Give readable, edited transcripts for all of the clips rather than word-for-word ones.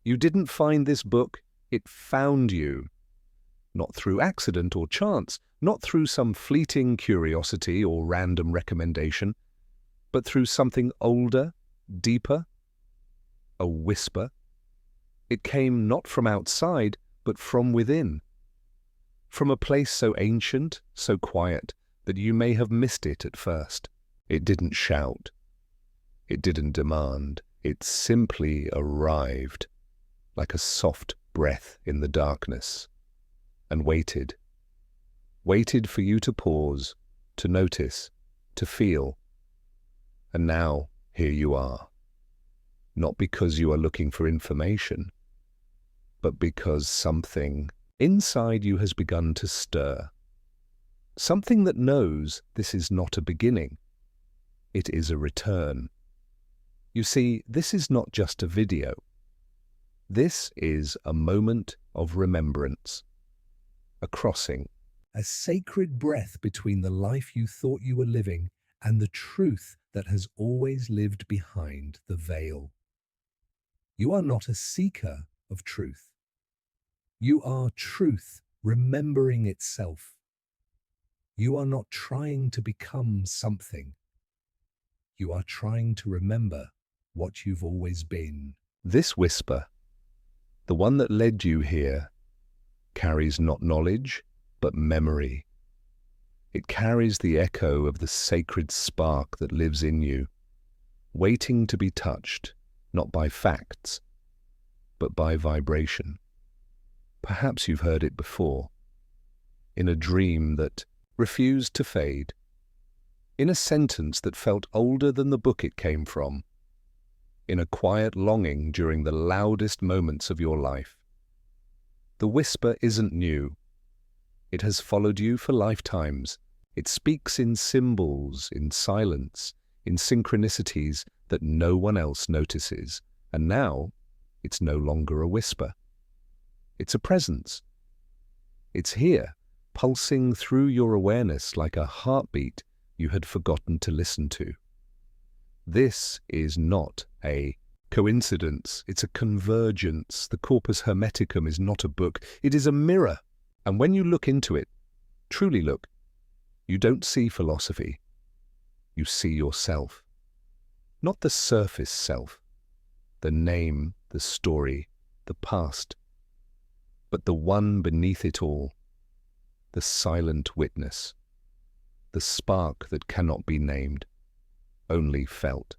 You didn't find this book, it found you. Not through accident or chance, not through some fleeting curiosity or random recommendation, but through something older, deeper, a whisper. It came not from outside, but from within. From a place so ancient, so quiet, that you may have missed it at first. It didn't shout. It didn't demand. It simply arrived, like a soft breath in the darkness, and waited. Waited for you to pause, to notice, to feel. And now, here you are. Not because you are looking for information, but because something inside you has begun to stir. Something that knows this is not a beginning. It is a return. You see, this is not just a video. This is a moment of remembrance, a crossing, a sacred breath between the life you thought you were living and the truth that has always lived behind the veil. You are not a seeker of truth. You are truth remembering itself. You are not trying to become something. You are trying to remember what you've always been. This whisper, the one that led you here, carries not knowledge, but memory. It carries the echo of the sacred spark that lives in you, waiting to be touched, not by facts, but by vibration. Perhaps you've heard it before, in a dream that refused to fade, in a sentence that felt older than the book it came from, in a quiet longing during the loudest moments of your life. The whisper isn't new. It has followed you for lifetimes. It speaks in symbols, in silence, in synchronicities that no one else notices. And now, it's no longer a whisper. It's a presence. It's here, pulsing through your awareness like a heartbeat you had forgotten to listen to. This is not a coincidence, it's a convergence. The Corpus Hermeticum is not a book, it is a mirror. And when you look into it, truly look, you don't see philosophy, you see yourself. Not the surface self, the name, the story, the past, but the one beneath it all, the silent witness, the spark that cannot be named, only felt.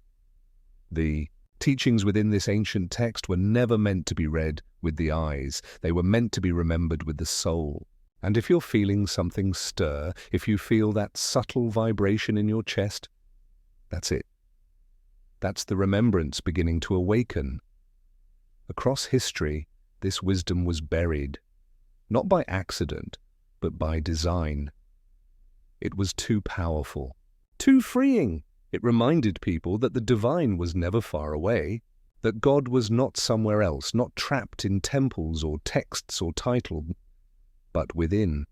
The teachings within this ancient text were never meant to be read with the eyes. They were meant to be remembered with the soul. And if you're feeling something stir, if you feel that subtle vibration in your chest, that's it. That's the remembrance beginning to awaken. Across history, this wisdom was buried, not by accident, but by design. It was too powerful, too freeing. It reminded people that the divine was never far away, that God was not somewhere else, not trapped in temples or texts or titles, but within.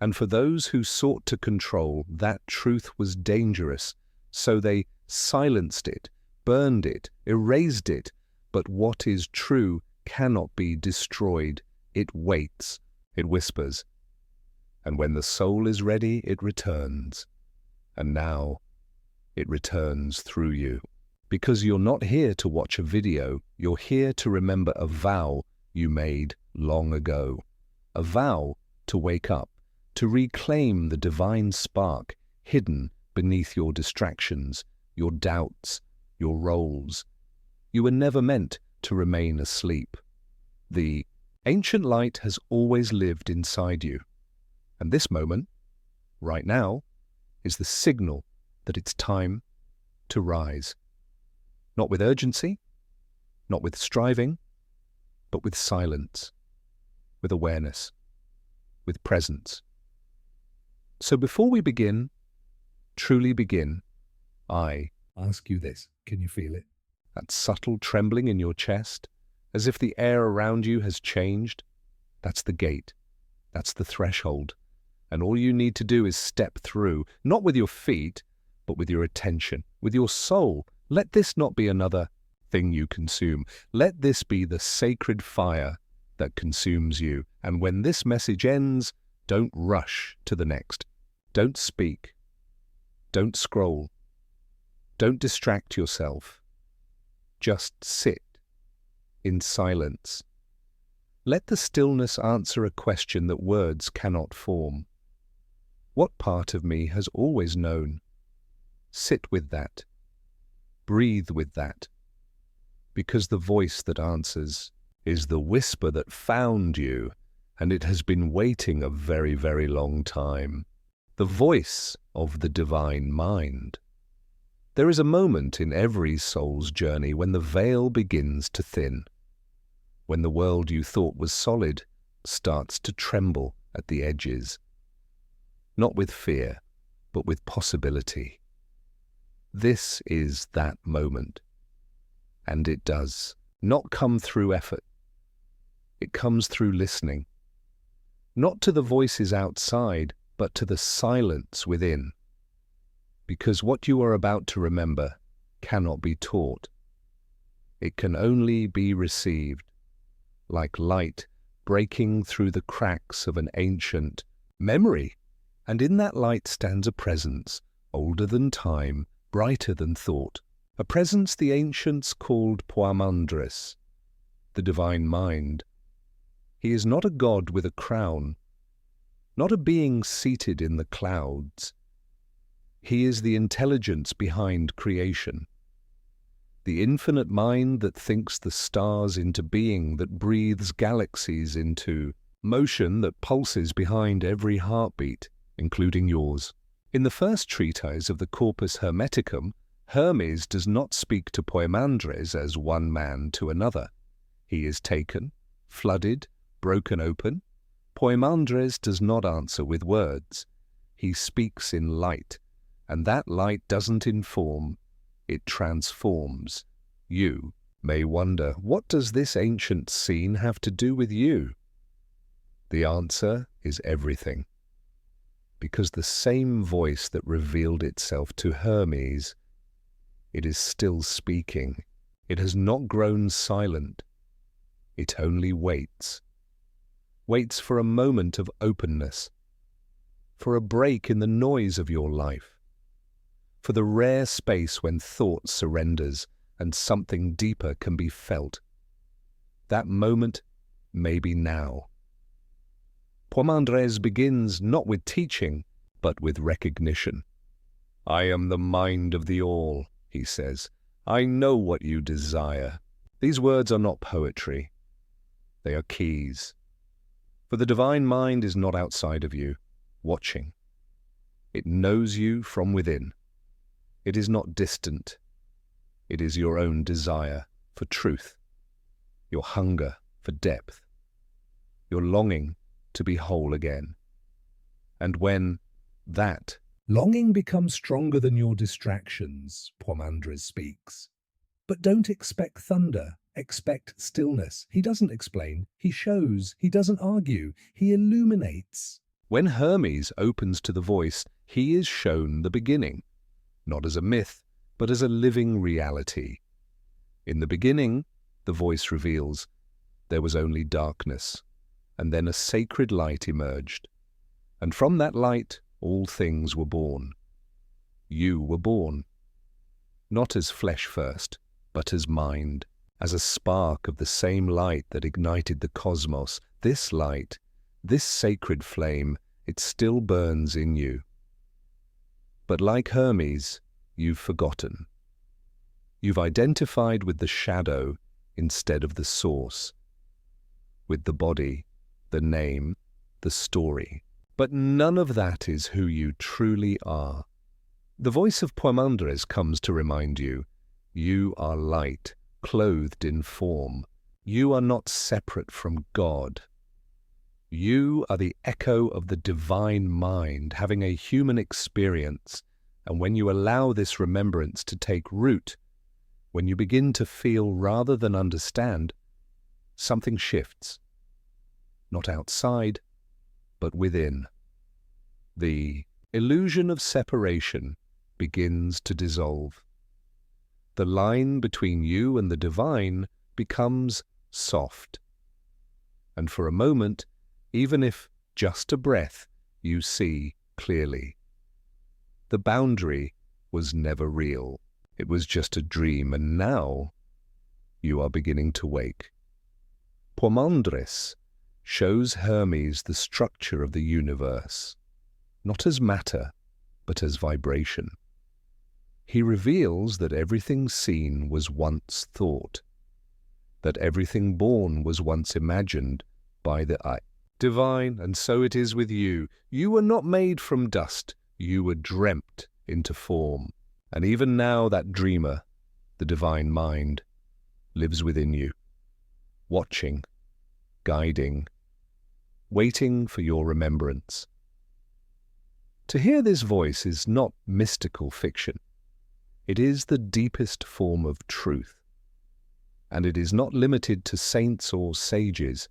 And for those who sought to control, that truth was dangerous, so they silenced it, burned it, erased it. But what is true cannot be destroyed. It waits, it whispers. And when the soul is ready, it returns. And now, it returns through you. Because you're not here to watch a video, you're here to remember a vow you made long ago. A vow to wake up, to reclaim the divine spark hidden beneath your distractions, your doubts, your roles. You were never meant to remain asleep. The ancient light has always lived inside you. And this moment, right now, is the signal that it's time to rise. Not with urgency, not with striving, but with silence, with awareness, with presence. So before we begin, truly begin, I ask you this. Can you feel it? That subtle trembling in your chest, as if the air around you has changed. That's the gate. That's the threshold. And all you need to do is step through, not with your feet, but with your attention, with your soul. Let this not be another thing you consume. Let this be the sacred fire that consumes you. And when this message ends, don't rush to the next. Don't speak. Don't scroll. Don't distract yourself. Just sit in silence. Let the stillness answer a question that words cannot form. What part of me has always known? Sit with that. Breathe with that. Because the voice that answers is the whisper that found you, and it has been waiting a very, very long time. The voice of the divine mind. There is a moment in every soul's journey when the veil begins to thin, when the world you thought was solid starts to tremble at the edges, not with fear, but with possibility. This is that moment, and it does not come through effort. It comes through listening, not to the voices outside, but to the silence within. Because what you are about to remember cannot be taught. It can only be received, like light breaking through the cracks of an ancient memory. And in that light stands a presence, older than time, brighter than thought, a presence the ancients called Poimandres, the divine mind. He is not a god with a crown, not a being seated in the clouds. He is the intelligence behind creation, the infinite mind that thinks the stars into being, that breathes galaxies into motion, that pulses behind every heartbeat, including yours. In the first treatise of the Corpus Hermeticum, Hermes does not speak to Poimandres as one man to another. He is taken, flooded, broken open. Poimandres does not answer with words. He speaks in light. And that light doesn't inform, it transforms. You may wonder, what does this ancient scene have to do with you? The answer is everything. Because the same voice that revealed itself to Hermes, it is still speaking. It has not grown silent. It only waits. Waits for a moment of openness, for a break in the noise of your life, for the rare space when thought surrenders and something deeper can be felt. That moment may be now. Poimandres begins not with teaching, but with recognition. I am the mind of the all, he says. I know what you desire. These words are not poetry. They are keys. For the divine mind is not outside of you, watching. It knows you from within. It is not distant. It is your own desire for truth, your hunger for depth, your longing to be whole again. And when that longing becomes stronger than your distractions, Poimandres speaks. But don't expect thunder, expect stillness. He doesn't explain, he shows, he doesn't argue, he illuminates. When Hermes opens to the voice, he is shown the beginning. Not as a myth, but as a living reality. In the beginning, the voice reveals, there was only darkness, and then a sacred light emerged. And from that light, all things were born. You were born, not as flesh first, but as mind, as a spark of the same light that ignited the cosmos. This light, this sacred flame, it still burns in you. But like Hermes, you've forgotten. You've identified with the shadow instead of the source, with the body, the name, the story. But none of that is who you truly are. The voice of Poimandres comes to remind you, you are light, clothed in form. You are not separate from God. You are the echo of the divine mind, having a human experience. And when you allow this remembrance to take root, when you begin to feel rather than understand, something shifts. Not outside, but within. The illusion of separation begins to dissolve. The line between you and the divine becomes soft. And for a moment, even if just a breath, you see clearly. The boundary was never real. It was just a dream, and now you are beginning to wake. Poimandres shows Hermes the structure of the universe, not as matter, but as vibration. He reveals that everything seen was once thought, that everything born was once imagined by the eye. Divine, and so it is with you. You were not made from dust, you were dreamt into form. And even now that dreamer, the divine mind, lives within you, watching, guiding, waiting for your remembrance. To hear this voice is not mystical fiction. It is the deepest form of truth. And it is not limited to saints or sages.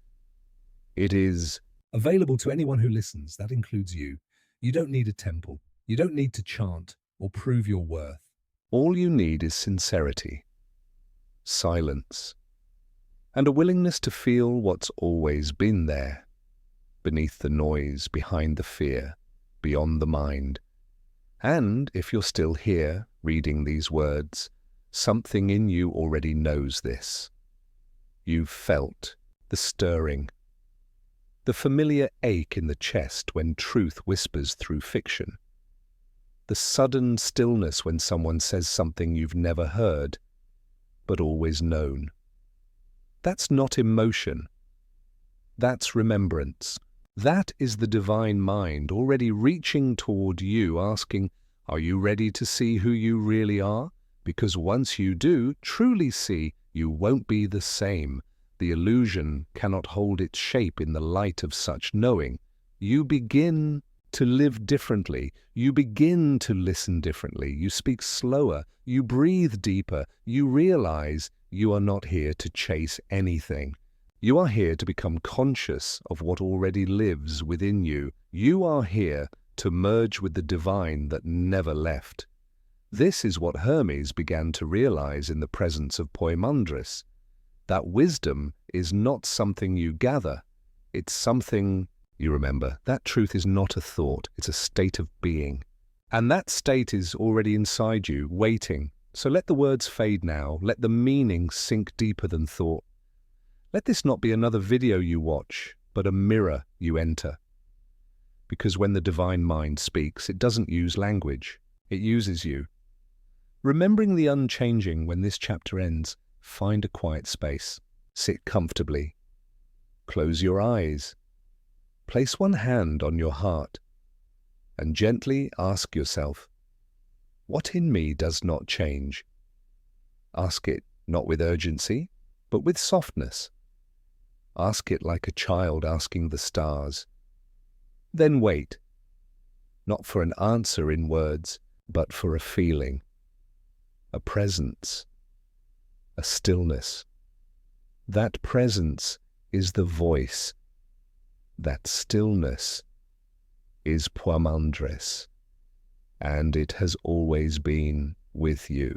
It is available to anyone who listens. That includes you. You don't need a temple. You don't need to chant or prove your worth. All you need is sincerity, silence, and a willingness to feel what's always been there, beneath the noise, behind the fear, beyond the mind. And if you're still here, reading these words, something in you already knows this. You've felt the stirring, the familiar ache in the chest when truth whispers through fiction, the sudden stillness when someone says something you've never heard, but always known. That's not emotion. That's remembrance. That is the divine mind already reaching toward you, asking, are you ready to see who you really are? Because once you do truly see, you won't be the same. The illusion cannot hold its shape in the light of such knowing. You begin to live differently. You begin to listen differently. You speak slower. You breathe deeper. You realize you are not here to chase anything. You are here to become conscious of what already lives within you. You are here to merge with the divine that never left. This is what Hermes began to realize in the presence of Poimandres. That wisdom is not something you gather. It's something you remember. That truth is not a thought. It's a state of being. And that state is already inside you, waiting. So let the words fade now. Let the meaning sink deeper than thought. Let this not be another video you watch, but a mirror you enter. Because when the divine mind speaks, it doesn't use language. It uses you. Remembering the unchanging when this chapter ends, find a quiet space. Sit comfortably. Close your eyes. Place one hand on your heart and gently ask yourself, what in me does not change? Ask it not with urgency, but with softness. Ask it like a child asking the stars. Then wait, not for an answer in words, but for a feeling, a presence, a stillness. That presence is the voice. That stillness is Poimandres, and it has always been with you.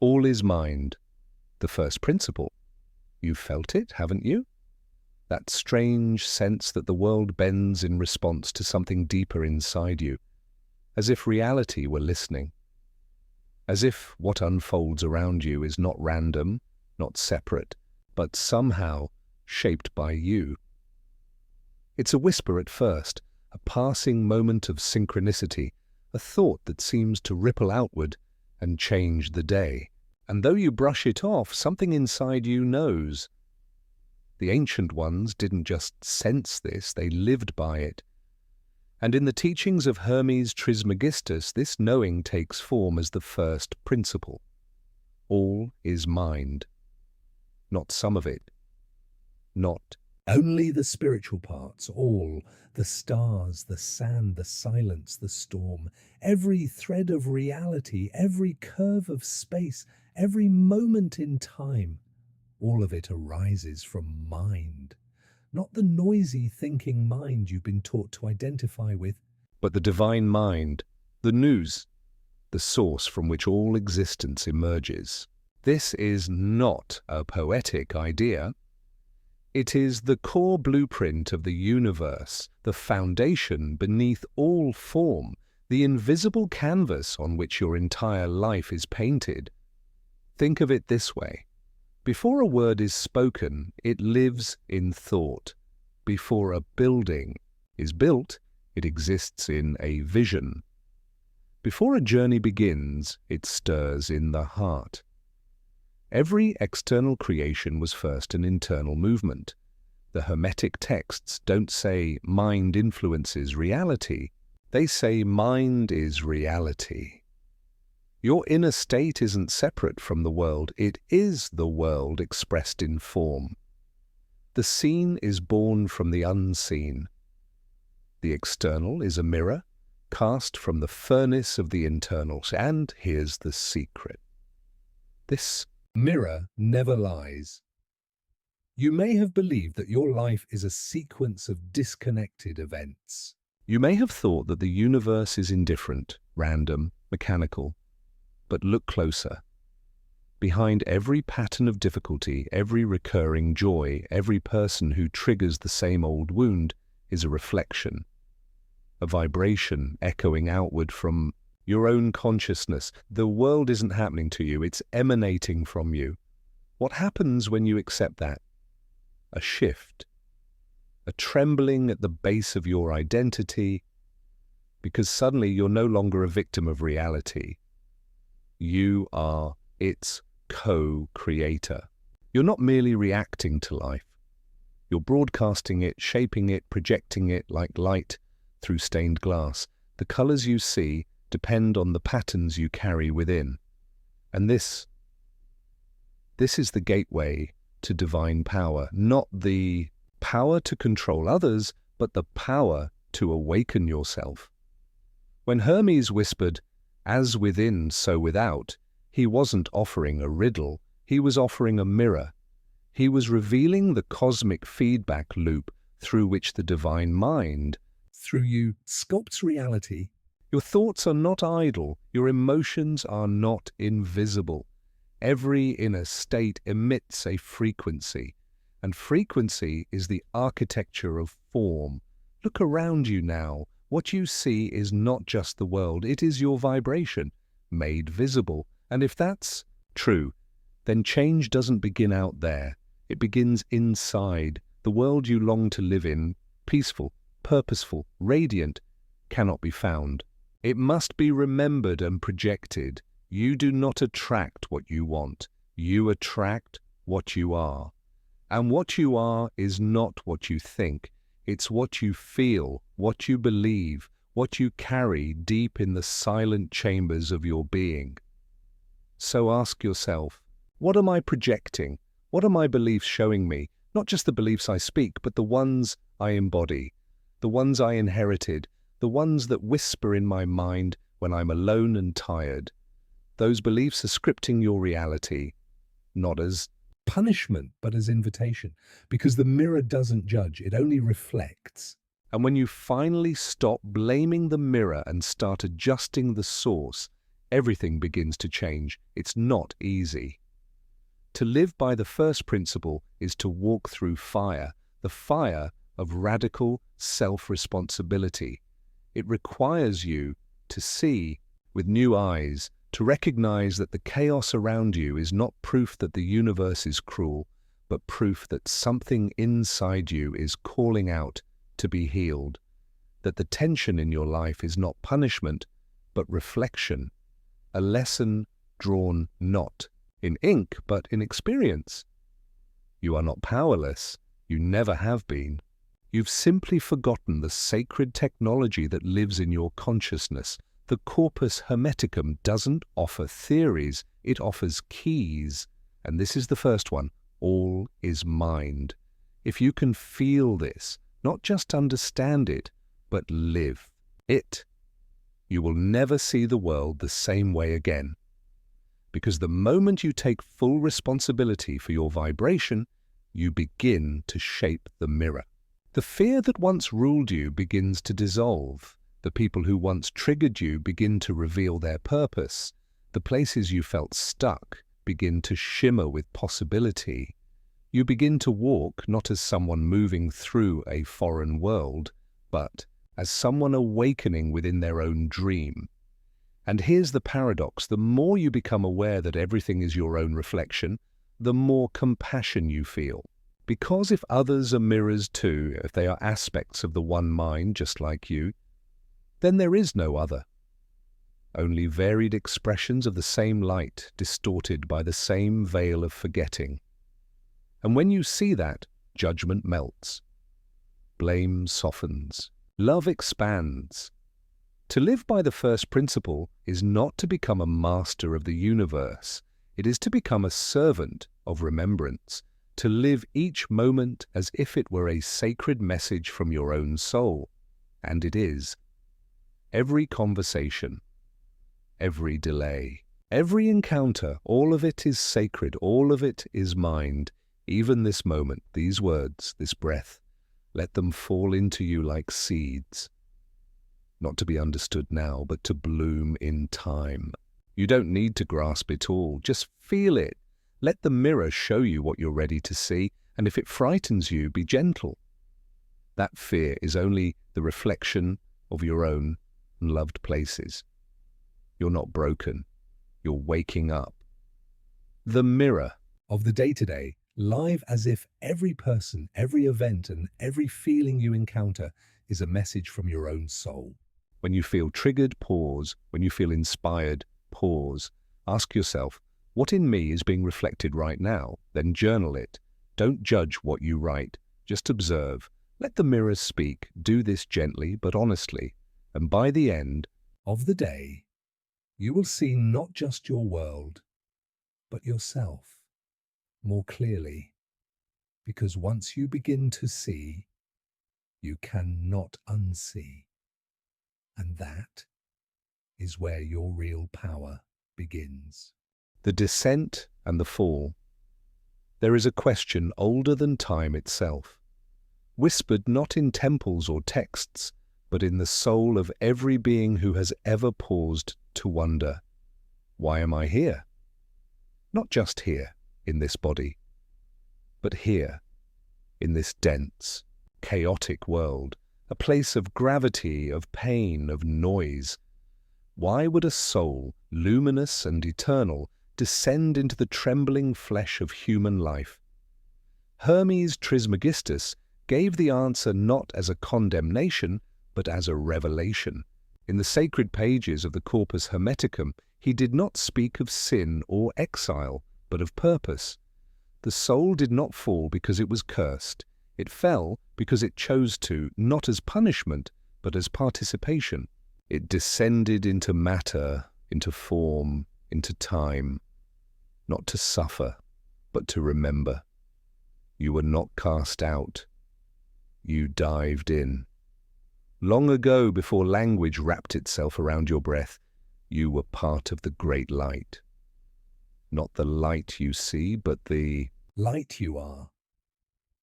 All is mind, the first principle. You've felt it, haven't you? That strange sense that the world bends in response to something deeper inside you, as if reality were listening, as if what unfolds around you is not random, not separate, but somehow shaped by you. It's a whisper at first, a passing moment of synchronicity, a thought that seems to ripple outward and change the day. And though you brush it off, something inside you knows. The ancient ones didn't just sense this, they lived by it. And in the teachings of Hermes Trismegistus, this knowing takes form as the first principle. All is mind. Not some of it. Not only the spiritual parts, all, the stars, the sand, the silence, the storm, every thread of reality, every curve of space, every moment in time, all of it arises from mind. Not the noisy thinking mind you've been taught to identify with, but the divine mind, the nous, the source from which all existence emerges. This is not a poetic idea. It is the core blueprint of the universe, the foundation beneath all form, the invisible canvas on which your entire life is painted. Think of it this way. Before a word is spoken, it lives in thought. Before a building is built, it exists in a vision. Before a journey begins, it stirs in the heart. Every external creation was first an internal movement. The Hermetic texts don't say mind influences reality. They say mind is reality. Your inner state isn't separate from the world. It is the world expressed in form. The seen is born from the unseen. The external is a mirror cast from the furnace of the internal. And here's the secret. This mirror never lies. You may have believed that your life is a sequence of disconnected events. You may have thought that the universe is indifferent, random, mechanical. But look closer. Behind every pattern of difficulty, every recurring joy, every person who triggers the same old wound is a reflection, a vibration echoing outward from your own consciousness. The world isn't happening to you, it's emanating from you. What happens when you accept that? A shift, a trembling at the base of your identity, because suddenly you're no longer a victim of reality. You are its co-creator. You're not merely reacting to life. You're broadcasting it, shaping it, projecting it like light through stained glass. The colors you see depend on the patterns you carry within. And this is the gateway to divine power, not the power to control others, but the power to awaken yourself. When Hermes whispered, "As within, so without," he wasn't offering a riddle, he was offering a mirror. He was revealing the cosmic feedback loop through which the divine mind, through you, sculpts reality. Your thoughts are not idle, your emotions are not invisible. Every inner state emits a frequency, and frequency is the architecture of form. Look around you now. What you see is not just the world, it is your vibration, made visible. And if that's true, then change doesn't begin out there. It begins inside. The world you long to live in, peaceful, purposeful, radiant, cannot be found. It must be remembered and projected. You do not attract what you want. You attract what you are. And what you are is not what you think. It's what you feel, what you believe, what you carry deep in the silent chambers of your being. So ask yourself, what am I projecting? What are my beliefs showing me? Not just the beliefs I speak, but the ones I embody, the ones I inherited, the ones that whisper in my mind when I'm alone and tired. Those beliefs are scripting your reality, not as punishment, but as invitation, because the mirror doesn't judge, it only reflects. And when you finally stop blaming the mirror and start adjusting the source, everything begins to change. It's not easy. To live by the first principle is to walk through fire, the fire of radical self-responsibility. It requires you to see with new eyes, to recognize that the chaos around you is not proof that the universe is cruel, but proof that something inside you is calling out to be healed, that the tension in your life is not punishment, but reflection, a lesson drawn not in ink, but in experience. You are not powerless. You never have been. You've simply forgotten the sacred technology that lives in your consciousness. The Corpus Hermeticum doesn't offer theories, it offers keys. And this is the first one. All is mind. If you can feel this, not just understand it, but live it, you will never see the world the same way again. Because the moment you take full responsibility for your vibration, you begin to shape the mirror. The fear that once ruled you begins to dissolve. The people who once triggered you begin to reveal their purpose. The places you felt stuck begin to shimmer with possibility. You begin to walk not as someone moving through a foreign world, but as someone awakening within their own dream. And here's the paradox: the more you become aware that everything is your own reflection, the more compassion you feel. Because if others are mirrors too, if they are aspects of the one mind just like you, then there is no other. Only varied expressions of the same light, distorted by the same veil of forgetting. And when you see that, judgment melts. Blame softens. Love expands. To live by the first principle is not to become a master of the universe. It is to become a servant of remembrance, to live each moment as if it were a sacred message from your own soul. And it is. Every conversation, every delay, every encounter, all of it is sacred, all of it is mind. Even this moment, these words, this breath, let them fall into you like seeds. Not to be understood now, but to bloom in time. You don't need to grasp it all, just feel it. Let the mirror show you what you're ready to see, and if it frightens you, be gentle. That fear is only the reflection of your own unloved places. You're not broken, you're waking up. The mirror of the day-to-day, live as if every person, every event, and every feeling you encounter is a message from your own soul. When you feel triggered, pause. When you feel inspired, pause. Ask yourself, what in me is being reflected right now? Then journal it. Don't judge what you write. Just observe. Let the mirrors speak. Do this gently but honestly. And by the end of the day, you will see not just your world, but yourself more clearly. Because once you begin to see, you cannot unsee. And that is where your real power begins. The descent and the fall. There is a question older than time itself, whispered not in temples or texts, but in the soul of every being who has ever paused to wonder, why am I here? Not just here, in this body, but here, in this dense, chaotic world, a place of gravity, of pain, of noise. Why would a soul, luminous and eternal, descend into the trembling flesh of human life? Hermes Trismegistus gave the answer not as a condemnation, but as a revelation. In the sacred pages of the Corpus Hermeticum, he did not speak of sin or exile, but of purpose. The soul did not fall because it was cursed. It fell because it chose to, not as punishment, but as participation. It descended into matter, into form, into time, not to suffer, but to remember. You were not cast out. You dived in. Long ago, before language wrapped itself around your breath, you were part of the great light. Not the light you see, but the light you are.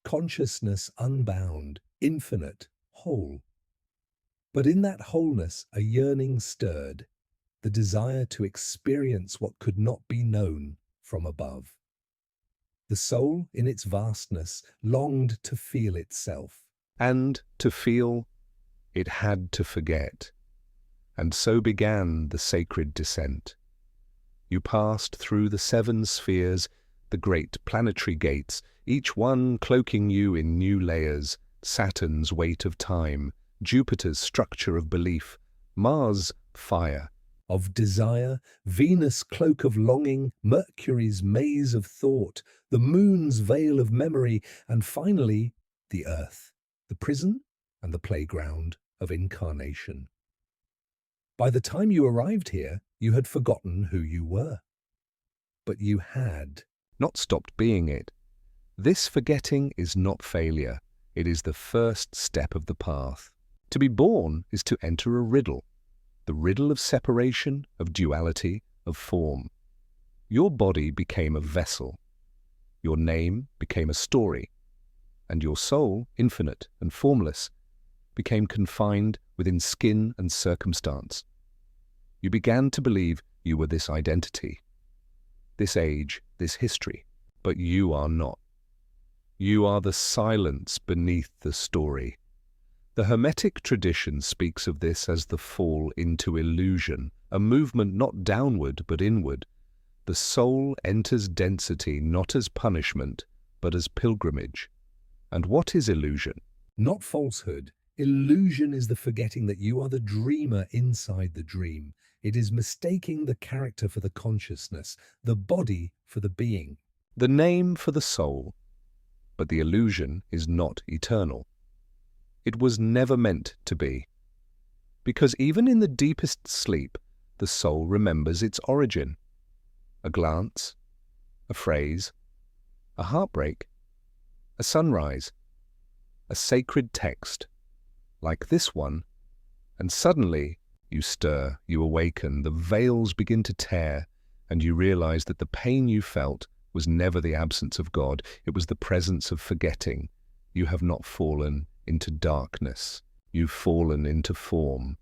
Consciousness unbound, infinite, whole. But in that wholeness, a yearning stirred, the desire to experience what could not be known from above. The soul, in its vastness, longed to feel itself. And to feel, it had to forget. And so began the sacred descent. You passed through the 7 spheres, the great planetary gates, each one cloaking you in new layers: Saturn's weight of time, Jupiter's structure of belief, Mars' fire of desire, Venus' cloak of longing, Mercury's maze of thought, the Moon's veil of memory, and finally the Earth, the prison and the playground of incarnation. By the time you arrived here, you had forgotten who you were. But you had not stopped being it. This forgetting is not failure. It is the first step of the path. To be born is to enter a riddle, the riddle of separation, of duality, of form. Your body became a vessel. Your name became a story. And your soul, infinite and formless, became confined within skin and circumstance. You began to believe you were this identity, this age, this history, but you are not. You are the silence beneath the story. The Hermetic tradition speaks of this as the fall into illusion, a movement not downward but inward. The soul enters density not as punishment, but as pilgrimage. And what is illusion? Not falsehood. Illusion is the forgetting that you are the dreamer inside the dream. It is mistaking the character for the consciousness, the body for the being. The name for the soul, but the illusion is not eternal. It was never meant to be. Because even in the deepest sleep, the soul remembers its origin. A glance, a phrase, a heartbreak, a sunrise, a sacred text, like this one, and suddenly you stir, you awaken, the veils begin to tear, and you realize that the pain you felt was never the absence of God, it was the presence of forgetting. You have not fallen into darkness, you've fallen into form.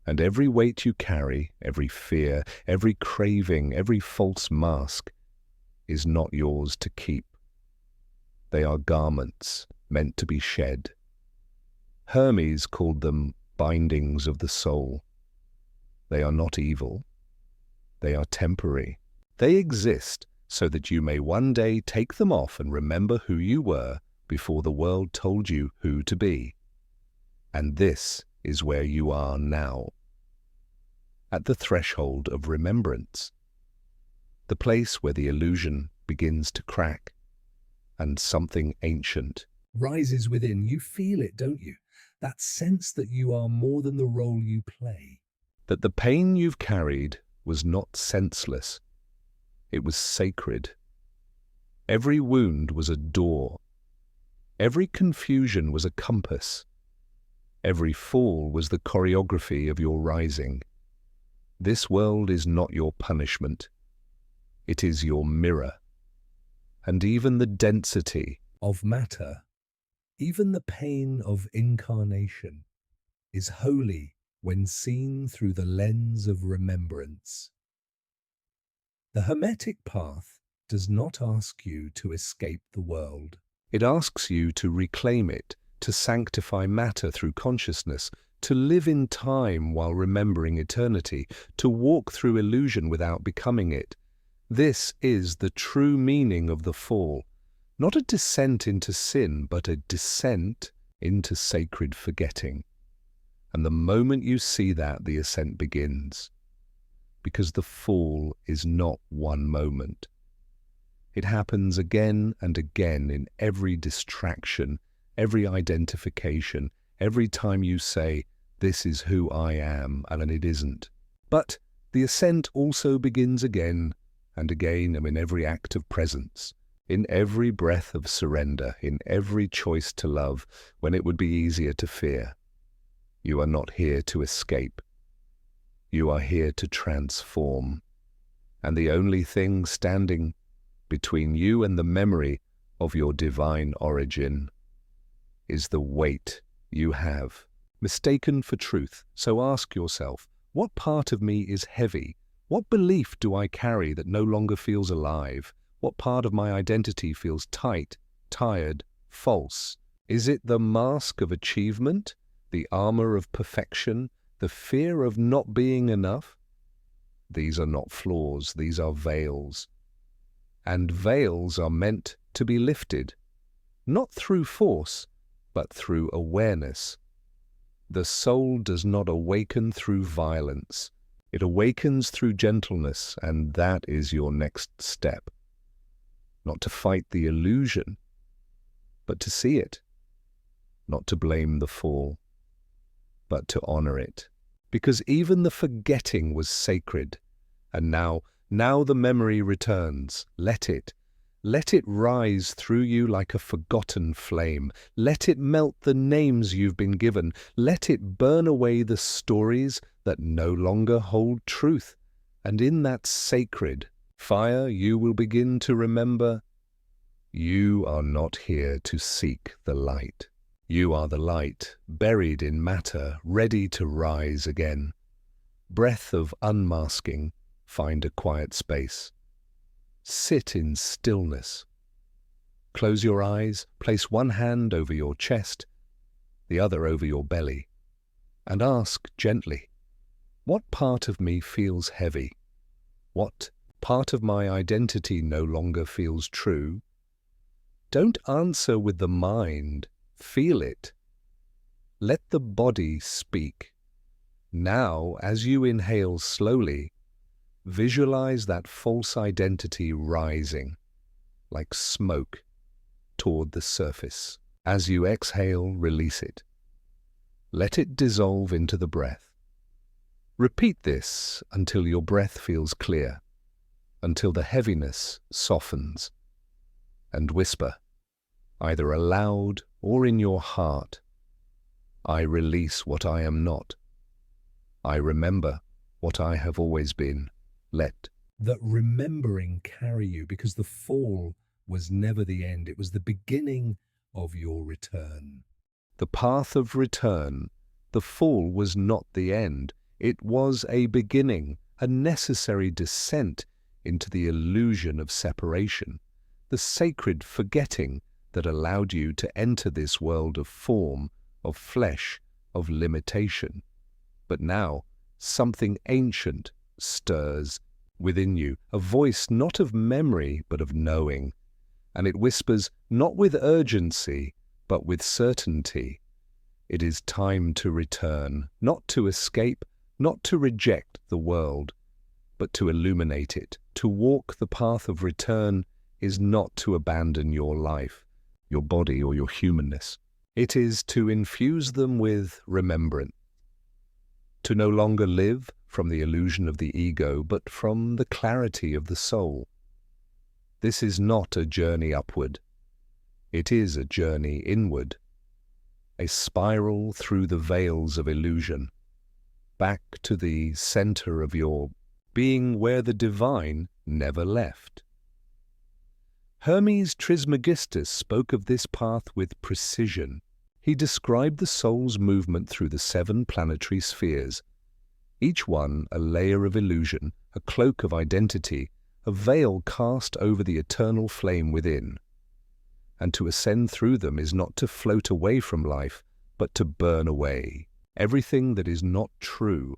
And every weight you carry, every fear, every craving, every false mask is not yours to keep. They are garments meant to be shed. Hermes called them bindings of the soul. They are not evil. They are temporary. They exist so that you may one day take them off and remember who you were before the world told you who to be. And this is where you are now. At the threshold of remembrance. The place where the illusion begins to crack and something ancient Rises within. You feel it, don't you? That sense that you are more than the role you play. that the pain you've carried was not senseless. It was sacred. Every wound was a door. Every confusion was a compass. Every fall was the choreography of your rising. This world is not your punishment. It is your mirror. And even the density Of matter, even the pain of incarnation, is holy when seen through the lens of remembrance. The Hermetic path does not ask you to escape the world. It asks you to reclaim it, to sanctify matter through consciousness, to live in time while remembering eternity, to walk through illusion without becoming it. This is the true meaning of the fall, not a descent into sin, but a descent into sacred forgetting. And the moment you see that, the ascent begins, because the fall is not one moment. It happens again and again in every distraction, every identification, every time you say, "This is who I am," and it isn't. But the ascent also begins again and again, and in every act of presence, in every breath of surrender, in every choice to love, when it would be easier to fear. You are not here to escape. You are here to transform. And the only thing standing between you and the memory of your divine origin is the weight you have, mistaken for truth. So ask yourself, what part of me is heavy? What belief do I carry that no longer feels alive? What part of my identity feels tight, tired, false? Is it the mask of achievement, the armor of perfection, the fear of not being enough? These are not flaws, these are veils. And veils are meant to be lifted, not through force, but through awareness. The soul does not awaken through violence. It awakens through gentleness, and that is your next step. Not to fight the illusion, but to see it. Not to blame the fall, but to honor it. Because even the forgetting was sacred, and now the memory returns. Let it rise through you like a forgotten flame. Let it melt the names you've been given. Let it burn away the stories that no longer hold truth. And in that sacred fire you will begin to remember, you are not here to seek the light. You are the light, buried in matter, ready to rise again. Breath of unmasking, find a quiet space. Sit in stillness. Close your eyes, place one hand over your chest, the other over your belly, and ask gently, what part of me feels heavy? What part of my identity no longer feels true? Don't answer with the mind, feel it. Let the body speak. Now, as you inhale slowly, visualize that false identity rising, like smoke, toward the surface. As you exhale, release it. Let it dissolve into the breath. Repeat this until your breath feels clear, until the heaviness softens, and whisper, either aloud or in your heart, I release what I am not. I remember what I have always been. Let that remembering carry you, because the fall was never the end. It was the beginning of your return. the path of return. The fall was not the end. It was a beginning, a necessary descent into the illusion of separation, the sacred forgetting that allowed you to enter this world of form, of flesh, of limitation. But now, something ancient stirs within you, a voice not of memory but of knowing, and it whispers not with urgency but with certainty. It is time to return, not to escape, not to reject the world, but to illuminate it. To walk the path of return is not to abandon your life, your body, or your humanness. It is to infuse them with remembrance, to no longer live from the illusion of the ego, but from the clarity of the soul. This is not a journey upward. It is a journey inward, a spiral through the veils of illusion, back to the center of your being where the divine never left. Hermes Trismegistus spoke of this path with precision. He described the soul's movement through the 7 planetary spheres, each one a layer of illusion, a cloak of identity, a veil cast over the eternal flame within. And to ascend through them is not to float away from life, but to burn away everything that is not true.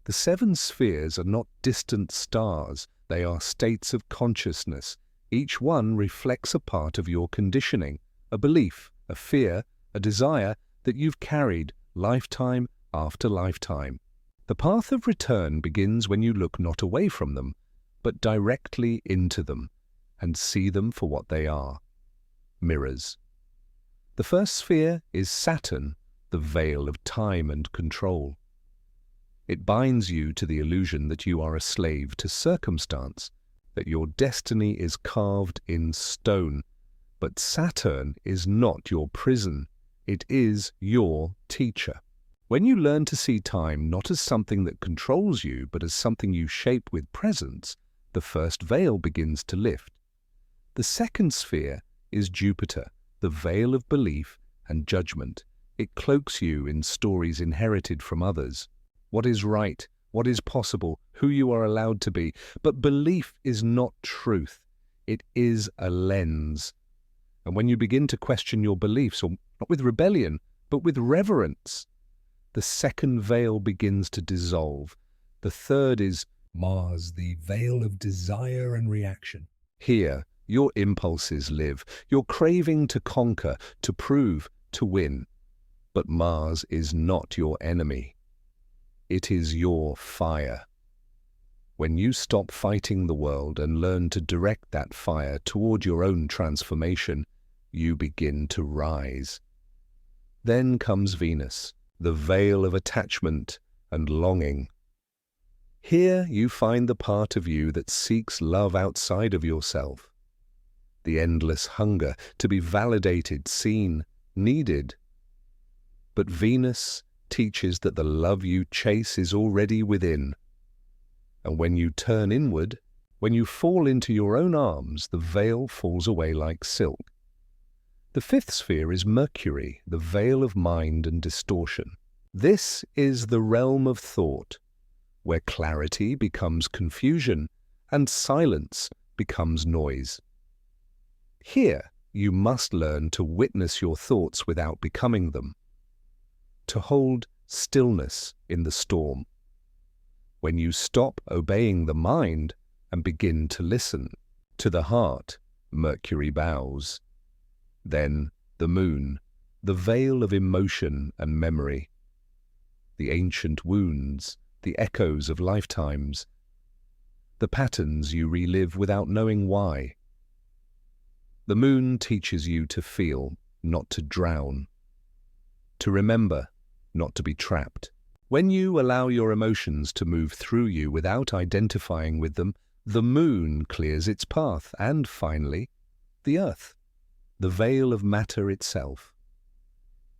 The 7 spheres are not distant stars, they are states of consciousness. Each one reflects a part of your conditioning, a belief, a fear, a desire that you've carried lifetime after lifetime. The path of return begins when you look not away from them, but directly into them, and see them for what they are, mirrors. The first sphere is Saturn, the veil of time and control. It binds you to the illusion that you are a slave to circumstance, that your destiny is carved in stone. But Saturn is not your prison. It is your teacher. When you learn to see time not as something that controls you, but as something you shape with presence, the first veil begins to lift. The second sphere is Jupiter, the veil of belief and judgment. It cloaks you in stories inherited from others. What is right, what is possible, who you are allowed to be. But belief is not truth. It is a lens. And when you begin to question your beliefs, or not with rebellion, but with reverence, the second veil begins to dissolve. The third is Mars, the veil of desire and reaction. here. Your impulses live, your craving to conquer, to prove, to win. But Mars is not your enemy. It is your fire. When you stop fighting the world and learn to direct that fire toward your own transformation, you begin to rise. Then comes Venus, the veil of attachment and longing. Here you find the part of you that seeks love outside of yourself, the endless hunger to be validated, seen, needed. But Venus teaches that the love you chase is already within. And when you turn inward, when you fall into your own arms, the veil falls away like silk. The fifth sphere is Mercury, the veil of mind and distortion. This is the realm of thought, where clarity becomes confusion and silence becomes noise. Here, you must learn to witness your thoughts without becoming them, to hold stillness in the storm. When you stop obeying the mind and begin to listen to the heart, Mercury bows. Then the moon, the veil of emotion and memory, the ancient wounds, the echoes of lifetimes, the patterns you relive without knowing why. The moon teaches you to feel, not to drown, to remember, not to be trapped. When you allow your emotions to move through you without identifying with them, the moon clears its path, and finally, the earth, the veil of matter itself.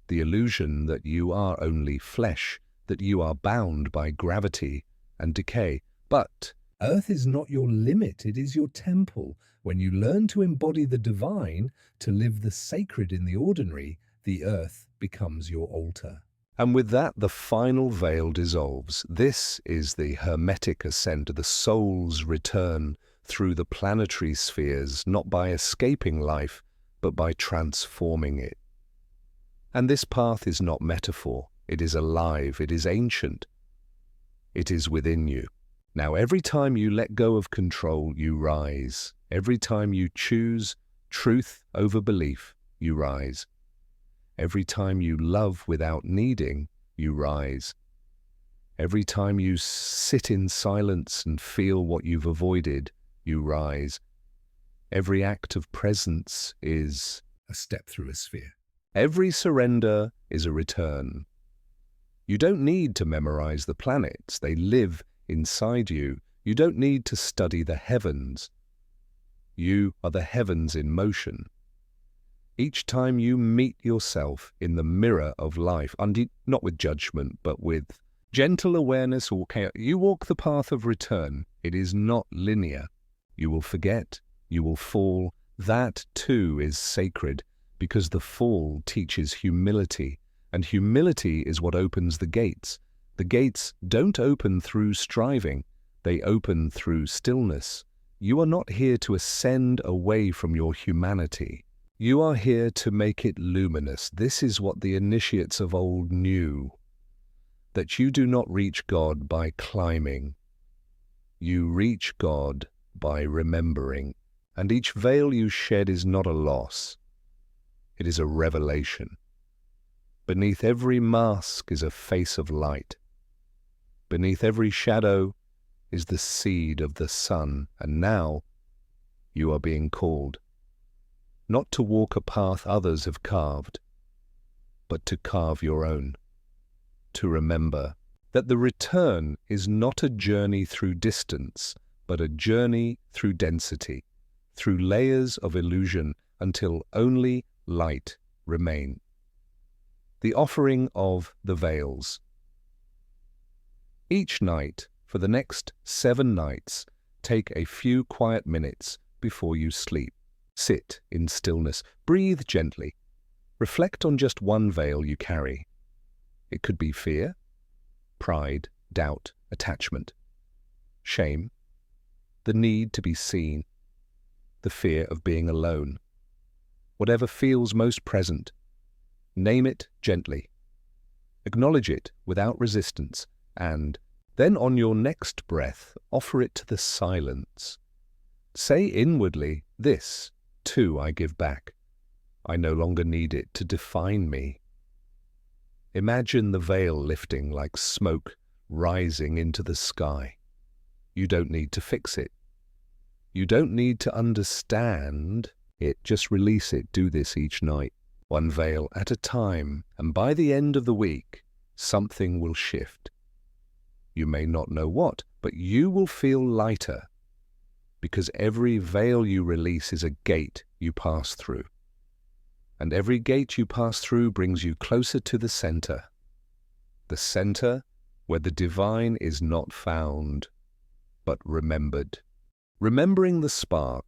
The illusion that you are only flesh, that you are bound by gravity and decay. But Earth is not your limit, it is your temple. When you learn to embody the divine, to live the sacred in the ordinary, the earth becomes your altar. And with that, the final veil dissolves. This is the Hermetic ascent, the soul's return through the planetary spheres, not by escaping life, but by transforming it. And this path is not metaphor. It is alive. It is ancient. It is within you. Now, every time you let go of control, you rise. Every time you choose truth over belief, you rise. Every time you love without needing, you rise. Every time you sit in silence and feel what you've avoided, you rise. Every act of presence is A step through a sphere. Every surrender is a return. You don't need to memorize the planets. They live inside you. You don't need to study the heavens. You are the heavens in motion. Each time you meet yourself in the mirror of life, not with judgment, but with gentle awareness or chaos, you walk the path of return. It is not linear. You will forget. You will fall. That too is sacred, because the fall teaches humility, and humility is what opens the gates. The gates don't open through striving. They open through stillness. You are not here to ascend away from your humanity. You are here to make it luminous. This is what the initiates of old knew, that you do not reach God by climbing. You reach God by remembering, and each veil you shed is not a loss. It is a revelation. Beneath every mask is a face of light. Beneath every shadow is the seed of the sun, and now you are being called, not to walk a path others have carved, but to carve your own, to remember that the return is not a journey through distance, but a journey through density, through layers of illusion, until only light remain. The offering of the veils. Each night, for the next 7 nights, take a few quiet minutes before you sleep. Sit in stillness. Breathe gently. Reflect on just one veil you carry. It could be fear, pride, doubt, attachment, shame, the need to be seen, the fear of being alone. Whatever feels most present, name it gently. Acknowledge it without resistance, and then on your next breath, offer it to the silence. Say inwardly, "This, too, I give back. I no longer need it to define me." Imagine the veil lifting like smoke rising into the sky. You don't need to fix it. You don't need to understand it. Just release it. Do this each night, one veil at a time, and by the end of the week, something will shift. You may not know what, but you will feel lighter, because every veil you release is a gate you pass through. And every gate you pass through brings you closer to the center where the divine is not found, but remembered. Remembering the spark,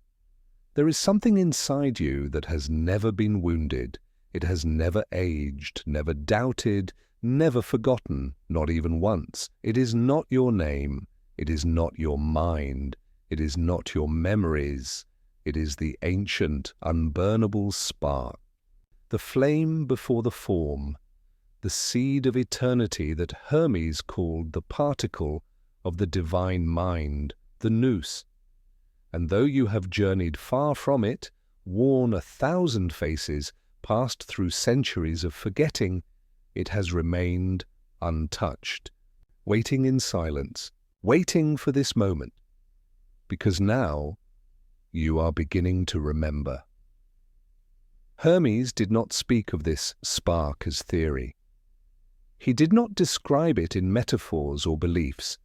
There is something inside you that has never been wounded. It has never aged, never doubted, never forgotten, not even once. It is not your name. It is not your mind. It is not your memories. It is the ancient, unburnable spark, the flame before the form, the seed of eternity that Hermes called the particle of the divine mind, the nous. And though you have journeyed far from it, worn 1,000 faces, passed through centuries of forgetting, it has remained untouched, waiting in silence, waiting for this moment, because now you are beginning to remember. Hermes did not speak of this spark as theory. He did not describe it in metaphors or beliefs.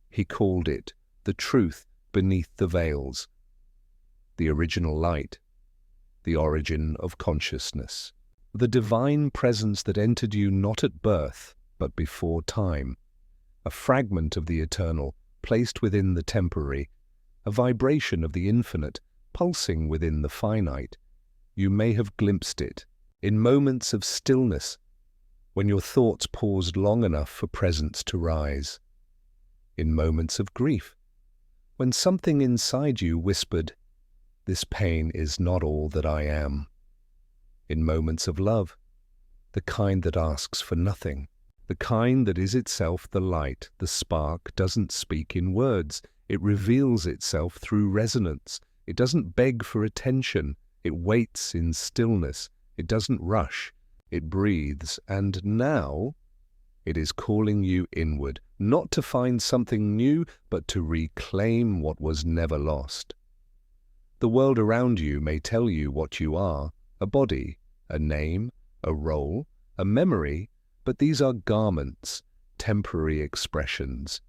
He called it the truth beneath the veils, the original light, the origin of consciousness, the divine presence that entered you not at birth, but before time, a fragment of the eternal placed within the temporary, a vibration of the infinite pulsing within the finite. You may have glimpsed it in moments of stillness, when your thoughts paused long enough for presence to rise, in moments of grief, when something inside you whispered, "This pain is not all that I am," in moments of love, the kind that asks for nothing, the kind that is itself the light. The spark doesn't speak in words, it reveals itself through resonance. It doesn't beg for attention, it waits in stillness, it doesn't rush, it breathes, and now it is calling you inward, not to find something new, but to reclaim what was never lost. The world around you may tell you what you are, a body, a name, a role, a memory, but these are garments, temporary expressions.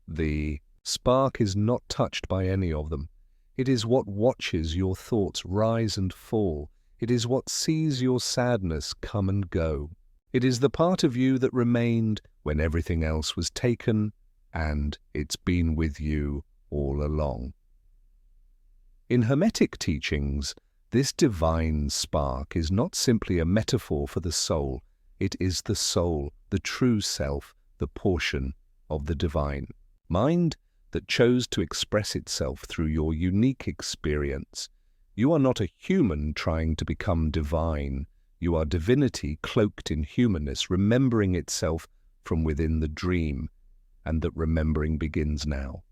The spark is not touched by any of them. It is what watches your thoughts rise and fall. It is what sees your sadness come and go. It is the part of you that remained when everything else was taken, and it's been with you all along. In Hermetic teachings, this divine spark is not simply a metaphor for the soul. It is the soul, the true self, the portion of the divine mind that chose to express itself through your unique experience. You are not a human trying to become divine. You are divinity cloaked in humanness, remembering itself from within the dream, and that remembering begins now.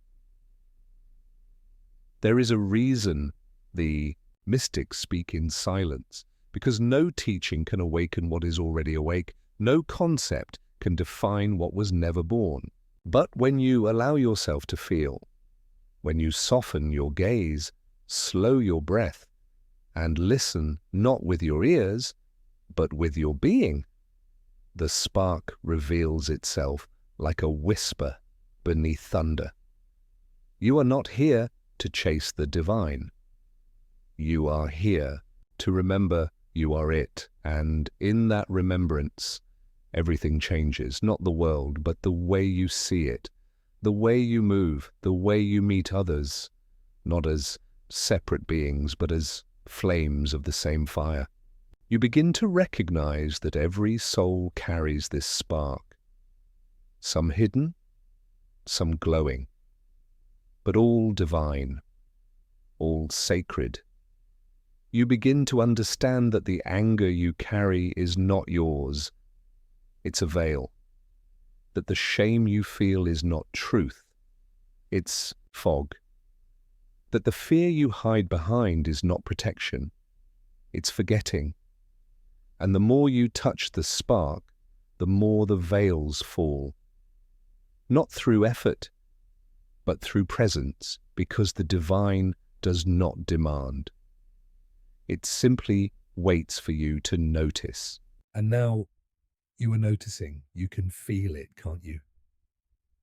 There is a reason the mystics speak in silence, because no teaching can awaken what is already awake. No concept can define what was never born. But when you allow yourself to feel, when you soften your gaze, slow your breath, and listen not with your ears, but with your being, the spark reveals itself like a whisper beneath thunder. You are not here to chase the divine. You are here to remember you are it, and in that remembrance, everything changes, not the world, but the way you see it, the way you move, the way you meet others, not as separate beings, but as flames of the same fire. You begin to recognize that every soul carries this spark, some hidden, some glowing, but all divine, all sacred. You begin to understand that the anger you carry is not yours. It's a veil. That the shame you feel is not truth. It's fog. That the fear you hide behind is not protection. It's forgetting. And the more you touch the spark, the more the veils fall. Not through effort, but through presence, because the divine does not demand. It simply waits for you to notice. And now you are noticing. You can feel it, can't you?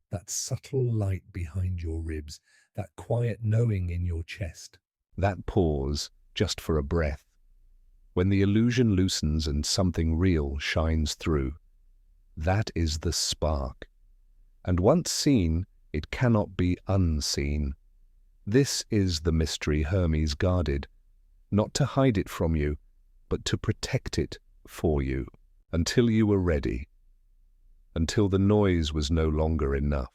That subtle light behind your ribs, that quiet knowing in your chest. That pause, just for a breath, when the illusion loosens and something real shines through. That is the spark. And once seen, it cannot be unseen. This is the mystery Hermes guarded, not to hide it from you, but to protect it for you, until you were ready, until the noise was no longer enough,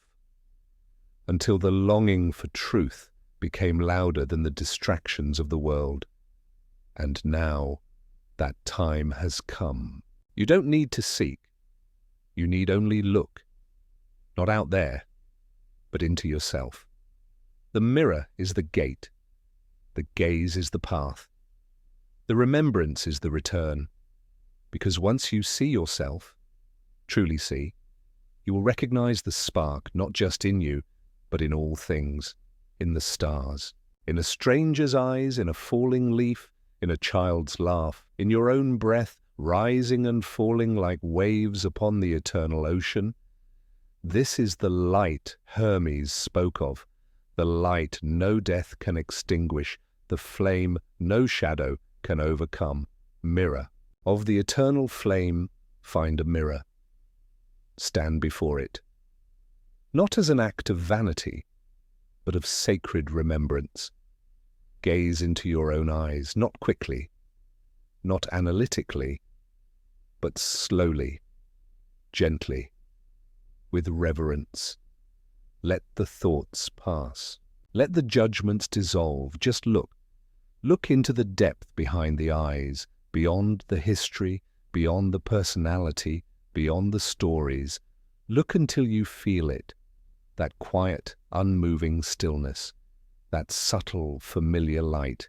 until the longing for truth became louder than the distractions of the world. And now that time has come. You don't need to seek. You need only look, not out there, but into yourself. The mirror is the gate. The gaze is the path. The remembrance is the return. Because once you see yourself, truly see, you will recognize the spark not just in you, but in all things, in the stars, in a stranger's eyes, in a falling leaf, in a child's laugh, in your own breath, rising and falling like waves upon the eternal ocean. This is the light Hermes spoke of, the light no death can extinguish, the flame no shadow can overcome. Mirror. Of the eternal flame, find a mirror. Stand before it. Not as an act of vanity, but of sacred remembrance. Gaze into your own eyes, not quickly, not analytically, but slowly, gently, with reverence. Let the thoughts pass. Let the judgments dissolve. Just look. Look into the depth behind the eyes, beyond the history, beyond the personality, beyond the stories. Look until you feel it, that quiet, unmoving stillness, that subtle, familiar light,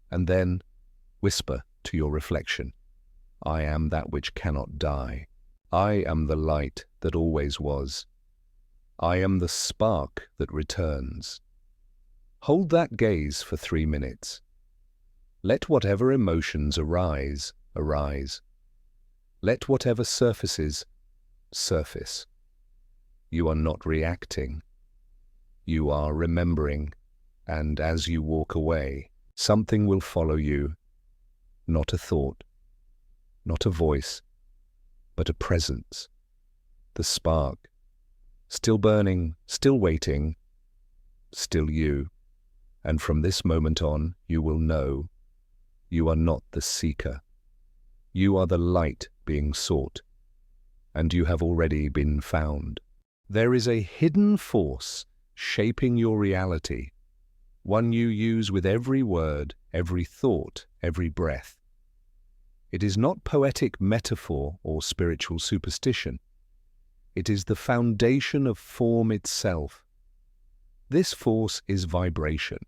and then whisper to your reflection, I am that which cannot die. I am the light that always was. I am the spark that returns. Hold that gaze for 3 minutes. Let whatever emotions arise, arise. Let whatever surfaces, surface. You are not reacting. You are remembering, and as you walk away, something will follow you. Not a thought, not a voice, but a presence. The spark, still burning, still waiting, still you. And from this moment on, you will know you are not the seeker. You are the light being sought, and you have already been found. There is a hidden force shaping your reality, one you use with every word, every thought, every breath. It is not poetic metaphor or spiritual superstition. It is the foundation of form itself. This force is vibration.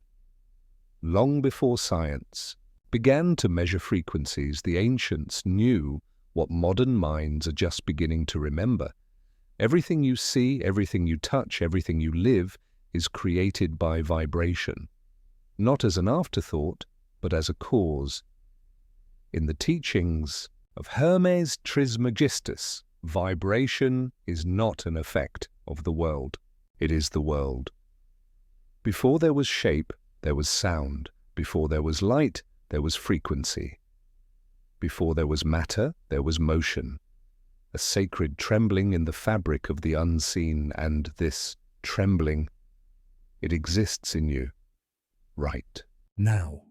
Long before science began to measure frequencies, the ancients knew what modern minds are just beginning to remember. Everything you see, everything you touch, everything you live is created by vibration, not as an afterthought, but as a cause. In the teachings of Hermes Trismegistus, vibration is not an effect of the world. It is the world. Before there was shape, there was sound. Before there was light, there was frequency. Before there was matter, there was motion. A sacred trembling in the fabric of the unseen, and this trembling, it exists in you. Right. Now,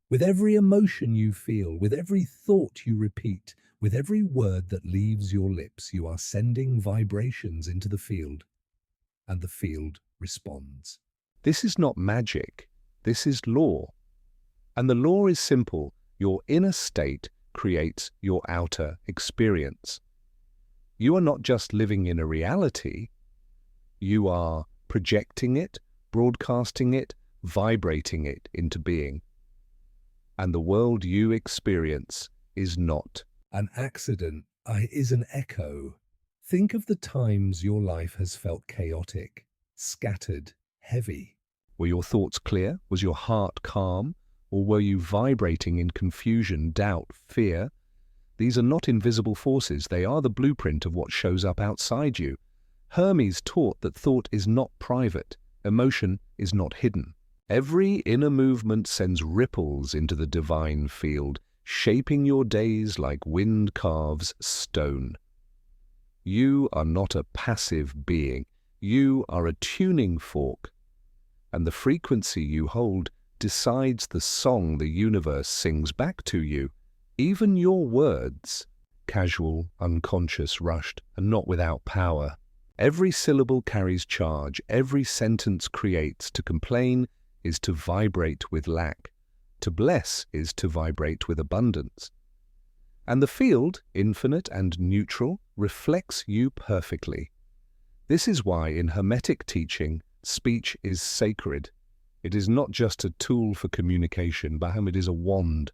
with every emotion you feel, with every thought you repeat, with every word that leaves your lips, you are sending vibrations into the field, and the field responds. This is not magic. This is law. And the law is simple. Your inner state creates your outer experience. You are not just living in a reality. You are projecting it, broadcasting it, vibrating it into being. And the world you experience is not an accident, is an echo. Think of the times your life has felt chaotic, scattered, heavy. Were your thoughts clear? Was your heart calm? Or were you vibrating in confusion, doubt, fear? These are not invisible forces. They are the blueprint of what shows up outside you. Hermes taught that thought is not private. Emotion is not hidden. Every inner movement sends ripples into the divine field, shaping your days like wind carves stone. You are not a passive being. You are a tuning fork. And the frequency you hold decides the song the universe sings back to you. Even your words, casual, unconscious, rushed, and not without power. Every syllable carries charge. Every sentence creates. To complain is to vibrate with lack. To bless is to vibrate with abundance. And the field, infinite and neutral, reflects you perfectly. This is why in Hermetic teaching, speech is sacred. It is not just a tool for communication, but it is a wand,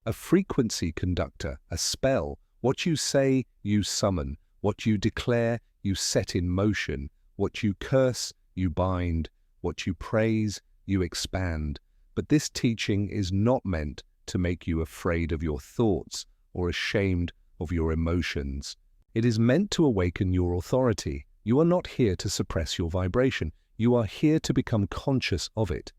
a frequency conductor, a spell. What you say, you summon. What you declare, you set in motion. What you curse, you bind. What you praise, you expand. But this teaching is not meant to make you afraid of your thoughts or ashamed of your emotions. It is meant to awaken your authority. You are not here to suppress your vibration. You are here to become conscious of it.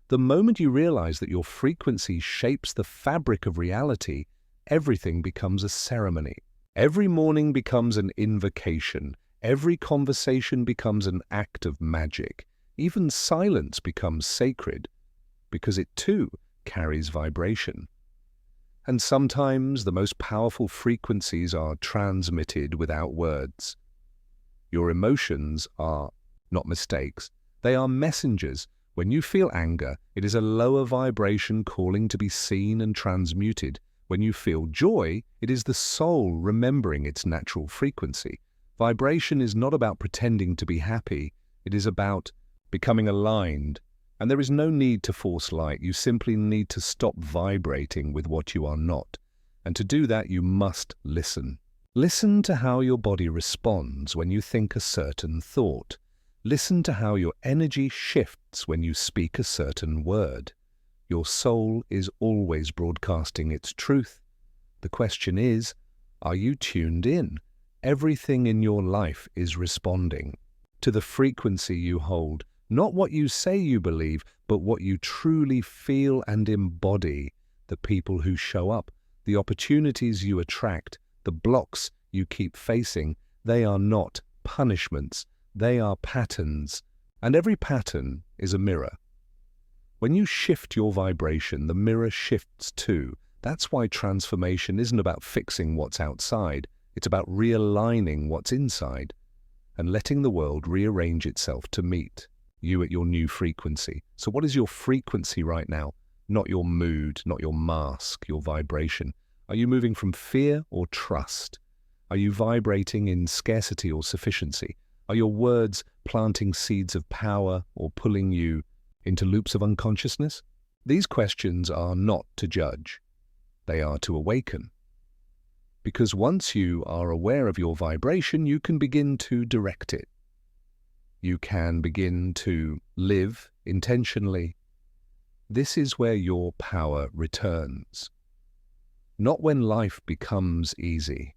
The moment you realize that your frequency shapes the fabric of reality, everything becomes a ceremony. Every morning becomes an invocation. Every conversation becomes an act of magic. Even silence becomes sacred, because it too carries vibration. And sometimes the most powerful frequencies are transmitted without words. Your emotions are not mistakes. They are messengers. When you feel anger, it is a lower vibration calling to be seen and transmuted. When you feel joy, it is the soul remembering its natural frequency. Vibration is not about pretending to be happy. It is about becoming aligned. And there is no need to force light. You simply need to stop vibrating with what you are not. And to do that, you must listen. Listen to how your body responds when you think a certain thought. Listen to how your energy shifts when you speak a certain word. Your soul is always broadcasting its truth. The question is, are you tuned in? Everything in your life is responding to the frequency you hold. Not what you say you believe, but what you truly feel and embody. The people who show up, the opportunities you attract, the blocks you keep facing, they are not punishments. They are patterns. And every pattern is a mirror. When you shift your vibration, the mirror shifts too. That's why transformation isn't about fixing what's outside. It's about realigning what's inside and letting the world rearrange itself to meet you at your new frequency. So what is your frequency right now? Not your mood, not your mask, your vibration. Are you moving from fear or trust? Are you vibrating in scarcity or sufficiency? Are your words planting seeds of power or pulling you into loops of unconsciousness? These questions are not to judge. They are to awaken. Because once you are aware of your vibration, you can begin to direct it. You can begin to live intentionally. This is where your power returns. Not when life becomes easy,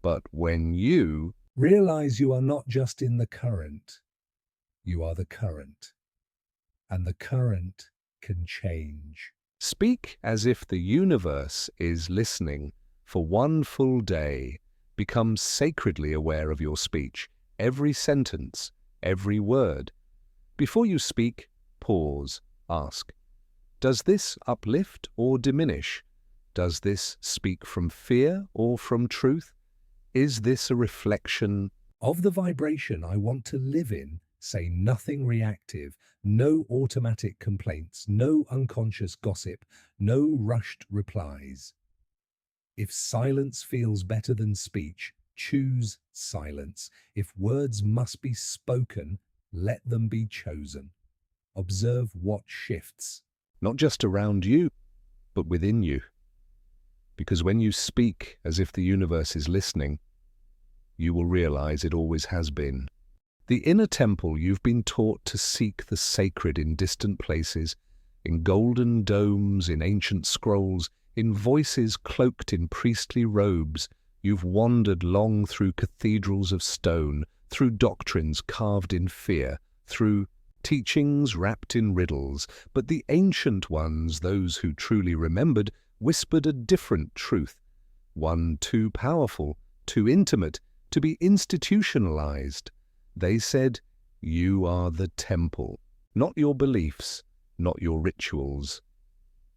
but when you realize you are not just in the current, you are the current, and the current can change. Speak as if the universe is listening for one full day. Become sacredly aware of your speech, every sentence, every word. Before you speak, pause, ask, does this uplift or diminish? Does this speak from fear or from truth? Is this a reflection of the vibration I want to live in? Say nothing reactive, no automatic complaints, no unconscious gossip, no rushed replies. If silence feels better than speech, choose silence. If words must be spoken, let them be chosen. Observe what shifts. not just around you, but within you? Because when you speak as if the universe is listening, you will realize it always has been. The inner temple, you've been taught to seek the sacred in distant places, in golden domes, in ancient scrolls, in voices cloaked in priestly robes. You've wandered long through cathedrals of stone, through doctrines carved in fear, through teachings wrapped in riddles. But the ancient ones, those who truly remembered, whispered a different truth, one too powerful, too intimate, to be institutionalized. They said, "You are the temple." Not your beliefs, not your rituals.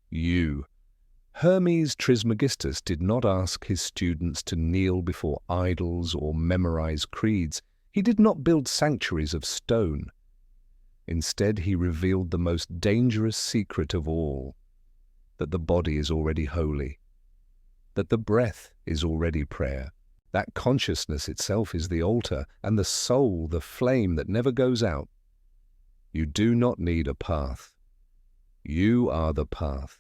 You. Hermes Trismegistus did not ask his students to kneel before idols or memorize creeds. He did not build sanctuaries of stone. Instead, he revealed the most dangerous secret of all, that the body is already holy, that the breath is already prayer, that consciousness itself is the altar, and the soul the flame that never goes out. You do not need a path. You are the path.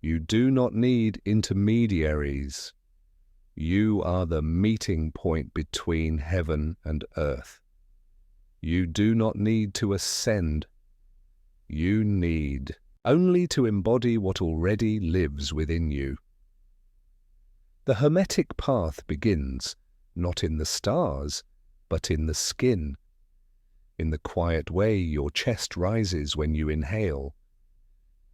You do not need intermediaries. You are the meeting point between heaven and earth. You do not need to ascend. You need only to embody what already lives within you. The Hermetic path begins not in the stars, but in the skin. In the quiet way your chest rises when you inhale,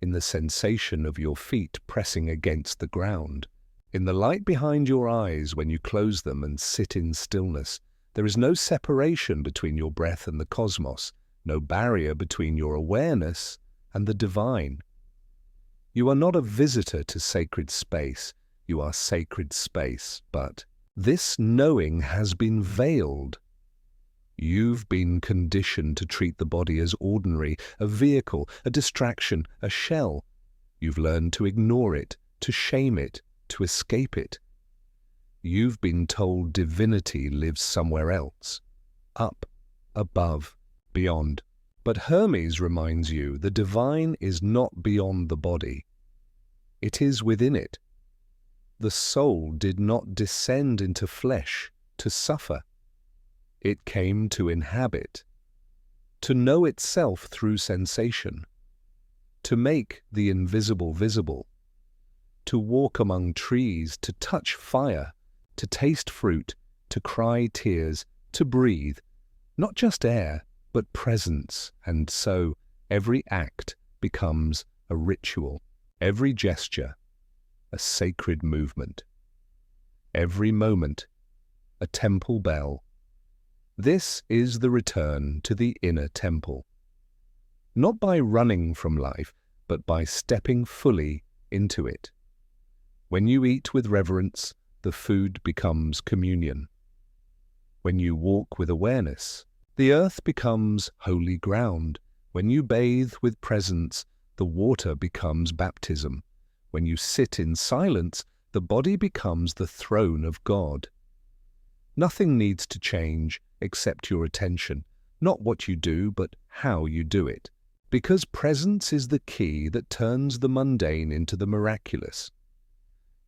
in the sensation of your feet pressing against the ground, in the light behind your eyes when you close them and sit in stillness. There is no separation between your breath and the cosmos, no barrier between your awareness and the divine. You are not a visitor to sacred space, you are sacred space, but this knowing has been veiled. You've been conditioned to treat the body as ordinary, a vehicle, a distraction, a shell. You've learned to ignore it, to shame it, to escape it. You've been told divinity lives somewhere else, up, above, beyond. But Hermes reminds you the divine is not beyond the body. It is within it. The soul did not descend into flesh to suffer. It came to inhabit, to know itself through sensation, to make the invisible visible, to walk among trees, to touch fire, to taste fruit, to cry tears, to breathe, not just air, but presence, and so every act becomes a ritual, every gesture a sacred movement, every moment a temple bell. This is the return to the inner temple, not by running from life, but by stepping fully into it. When you eat with reverence, the food becomes communion. When you walk with awareness, the earth becomes holy ground. When you bathe with presence, the water becomes baptism. When you sit in silence, the body becomes the throne of God. Nothing needs to change except your attention, not what you do, but how you do it. Because presence is the key that turns the mundane into the miraculous.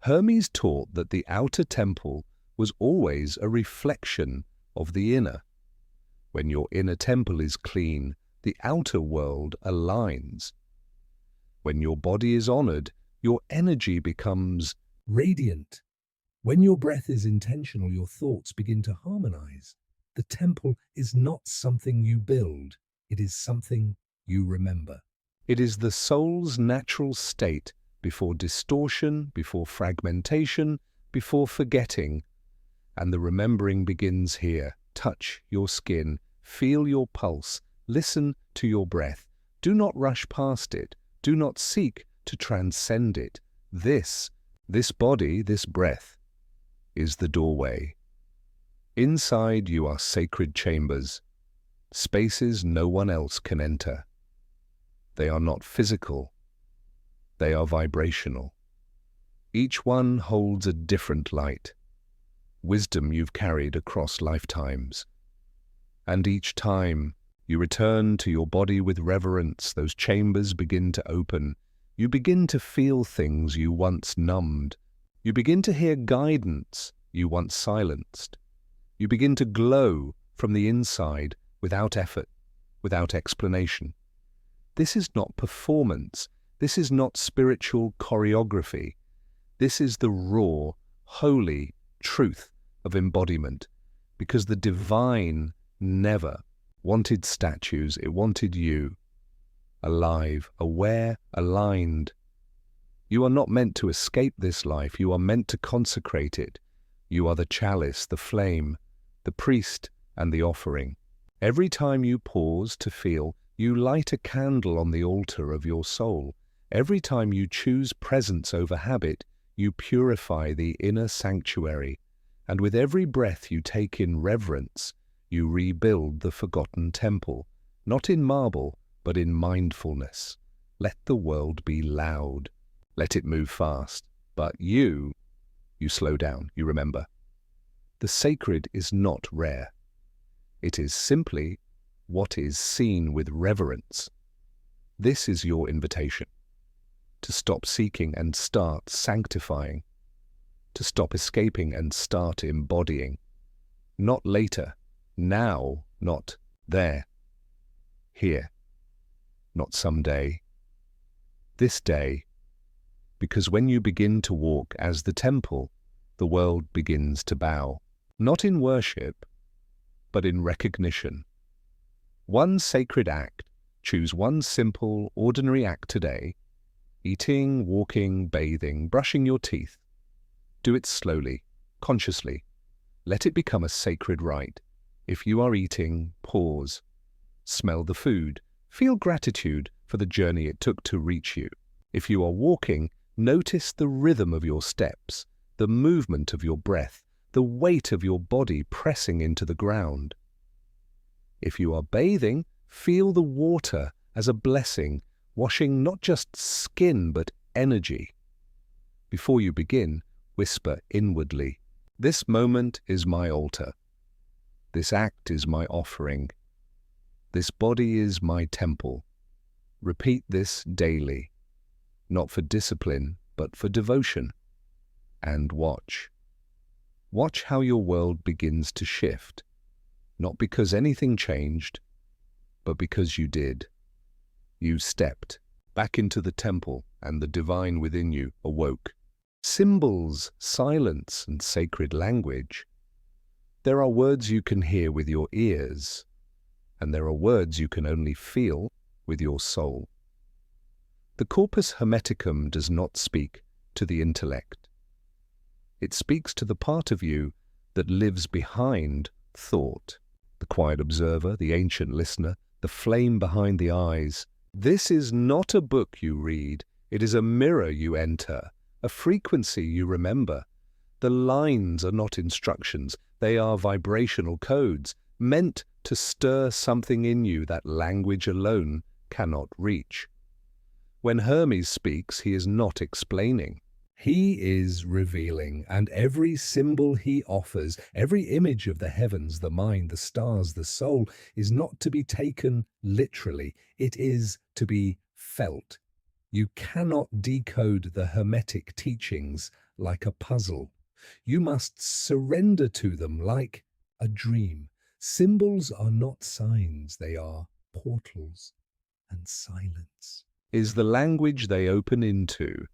Hermes taught that the outer temple was always a reflection of the inner. When your inner temple is clean, the outer world aligns. When your body is honored, your energy becomes radiant. When your breath is intentional, your thoughts begin to harmonize. The temple is not something you build, it is something you remember. It is the soul's natural state before distortion, before fragmentation, before forgetting. And the remembering begins here. Touch your skin, feel your pulse, listen to your breath. Do not rush past it. Do not seek to transcend it. This body, this breath, is the doorway. Inside you are sacred chambers, spaces no one else can enter. They are not physical, they are vibrational. Each one holds a different light, wisdom you've carried across lifetimes. And each time you return to your body with reverence, those chambers begin to open. You begin to feel things you once numbed. You begin to hear guidance you once silenced. You begin to glow from the inside without effort, without explanation. This is not performance. This is not spiritual choreography. This is the raw, holy truth of embodiment, because the divine never wanted statues, it wanted you, alive, aware, aligned. You are not meant to escape this life, you are meant to consecrate it. You are the chalice, the flame, the priest, and the offering. Every time you pause to feel, You light a candle on the altar of your soul. Every time you choose presence over habit, you purify the inner sanctuary, and with every breath you take in reverence, you rebuild the forgotten temple, not in marble, but in mindfulness. Let the world be loud. Let it move fast. But you slow down, you remember. The sacred is not rare. It is simply what is seen with reverence. This is your invitation. To stop seeking and start sanctifying. To stop escaping and start embodying. Not later, now, not there. Here, not someday. This day, because when you begin to walk as the temple, the world begins to bow. Not in worship, but in recognition. One sacred act, choose one simple, ordinary act today. Eating, walking, bathing, brushing your teeth. Do it slowly, consciously. Let it become a sacred rite. If you are eating, pause. Smell the food. Feel gratitude for the journey it took to reach you. If you are walking, notice the rhythm of your steps, the movement of your breath, the weight of your body pressing into the ground. If you are bathing, feel the water as a blessing, washing not just skin but energy. Before you begin, whisper inwardly, "This moment is my altar. This act is my offering. This body is my temple." Repeat this daily, not for discipline, but for devotion. And watch. Watch how your world begins to shift, not because anything changed, but because you did. You stepped back into the temple, and the divine within you awoke. Symbols, silence, and sacred language. There are words you can hear with your ears, and there are words you can only feel with your soul. The Corpus Hermeticum does not speak to the intellect. It speaks to the part of you that lives behind thought, the quiet observer, the ancient listener, the flame behind the eyes. This is not a book you read, it is a mirror you enter, a frequency you remember. The lines are not instructions, they are vibrational codes, meant to stir something in you that language alone cannot reach. When Hermes speaks, he is not explaining. He is revealing, and every symbol he offers, every image of the heavens, the mind, the stars, the soul, is not to be taken literally. It is to be felt. You cannot decode the Hermetic teachings like a puzzle. You must surrender to them like a dream. Symbols are not signs, they are portals, and silence is the language they open into.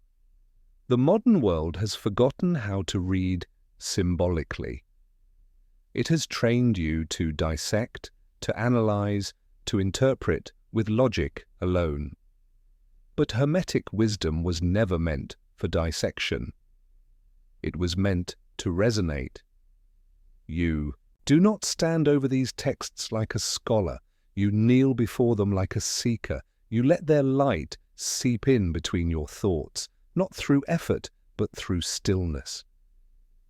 The modern world has forgotten how to read symbolically. It has trained you to dissect, to analyze, to interpret with logic alone. But Hermetic wisdom was never meant for dissection. It was meant to resonate. You do not stand over these texts like a scholar. You kneel before them like a seeker. You let their light seep in between your thoughts, not through effort, but through stillness.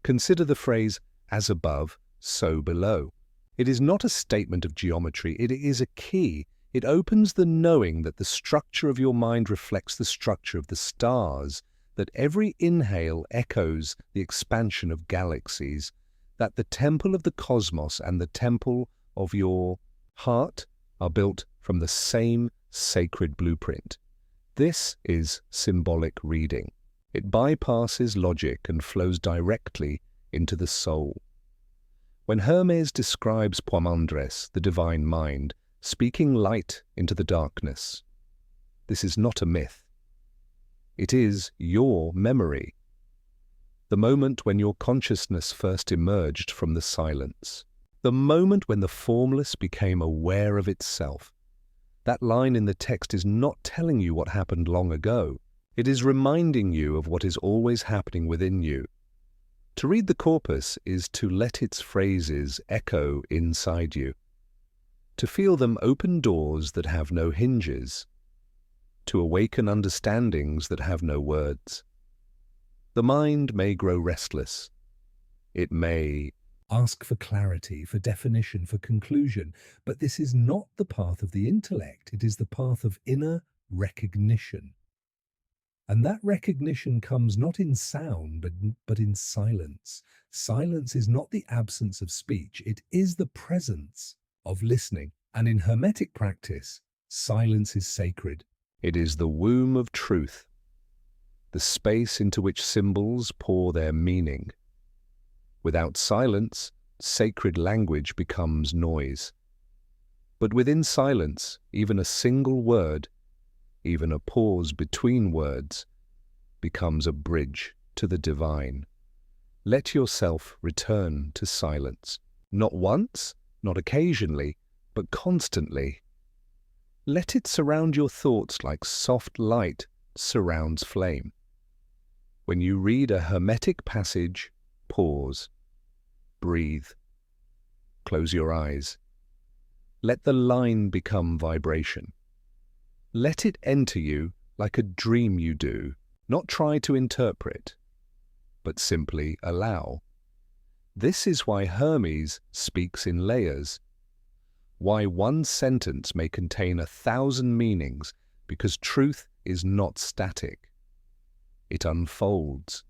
Consider the phrase, "as above, so below." It is not a statement of geometry, it is a key. It opens the knowing that the structure of your mind reflects the structure of the stars, that every inhale echoes the expansion of galaxies, that the temple of the cosmos and the temple of your heart are built from the same sacred blueprint. This is symbolic reading. It bypasses logic and flows directly into the soul. When Hermes describes Poimandres, the divine mind, speaking light into the darkness, this is not a myth. It is your memory. The moment when your consciousness first emerged from the silence. The moment when the formless became aware of itself. That line in the text is not telling you what happened long ago. It is reminding you of what is always happening within you. To read the corpus is to let its phrases echo inside you. to feel them open doors that have no hinges, to awaken understandings that have no words. The mind may grow restless. It may ask for clarity, for definition, for conclusion, but this is not the path of the intellect. It is the path of inner recognition. And that recognition comes not in sound, but in silence. Silence is not the absence of speech. It is the presence of listening. And in Hermetic practice, silence is sacred. It is the womb of truth, the space into which symbols pour their meaning. Without silence, sacred language becomes noise. But within silence, even a single word, even a pause between words, becomes a bridge to the divine. Let yourself return to silence, not once, not occasionally, but constantly. Let it surround your thoughts like soft light surrounds flame. When you read a Hermetic passage, pause, breathe, close your eyes. Let the line become vibration. Let it enter you like a dream you do, not try to interpret, but simply allow. This is why Hermes speaks in layers, why one sentence may contain 1,000 meanings, because truth is not static. It unfolds.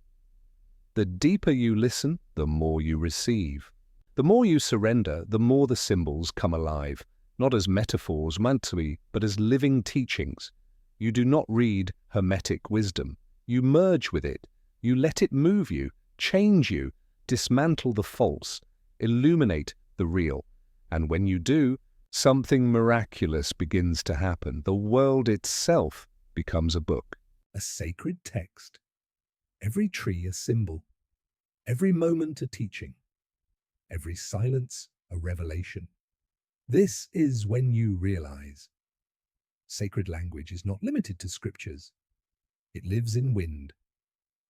The deeper you listen, the more you receive. The more you surrender, the more the symbols come alive, not as metaphors mentally, but as living teachings. You do not read Hermetic wisdom. You merge with it. You let it move you, change you, dismantle the false, illuminate the real. And when you do, something miraculous begins to happen. The world itself becomes a book. A sacred text. Every tree a symbol. Every moment a teaching. Every silence a revelation. This is when you realize sacred language is not limited to scriptures. It lives in wind,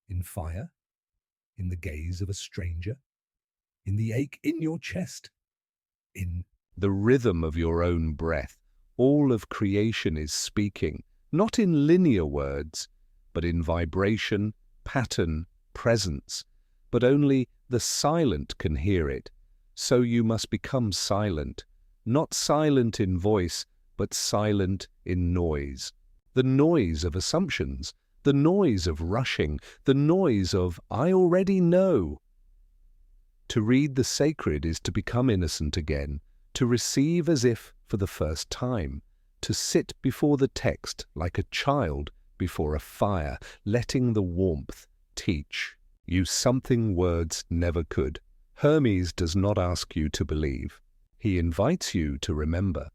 in fire, in the gaze of a stranger, in the ache in your chest, in the rhythm of your own breath. All of creation is speaking, not in linear words, but in vibration, pattern, presence. But only the silent can hear it. So you must become silent, not silent in voice, but silent in noise. The noise of assumptions, the noise of rushing, the noise of "I already know." To read the sacred is to become innocent again, to receive as if for the first time, to sit before the text like a child before a fire, letting the warmth teach you something words never could. Hermes does not ask you to believe. He invites you to remember.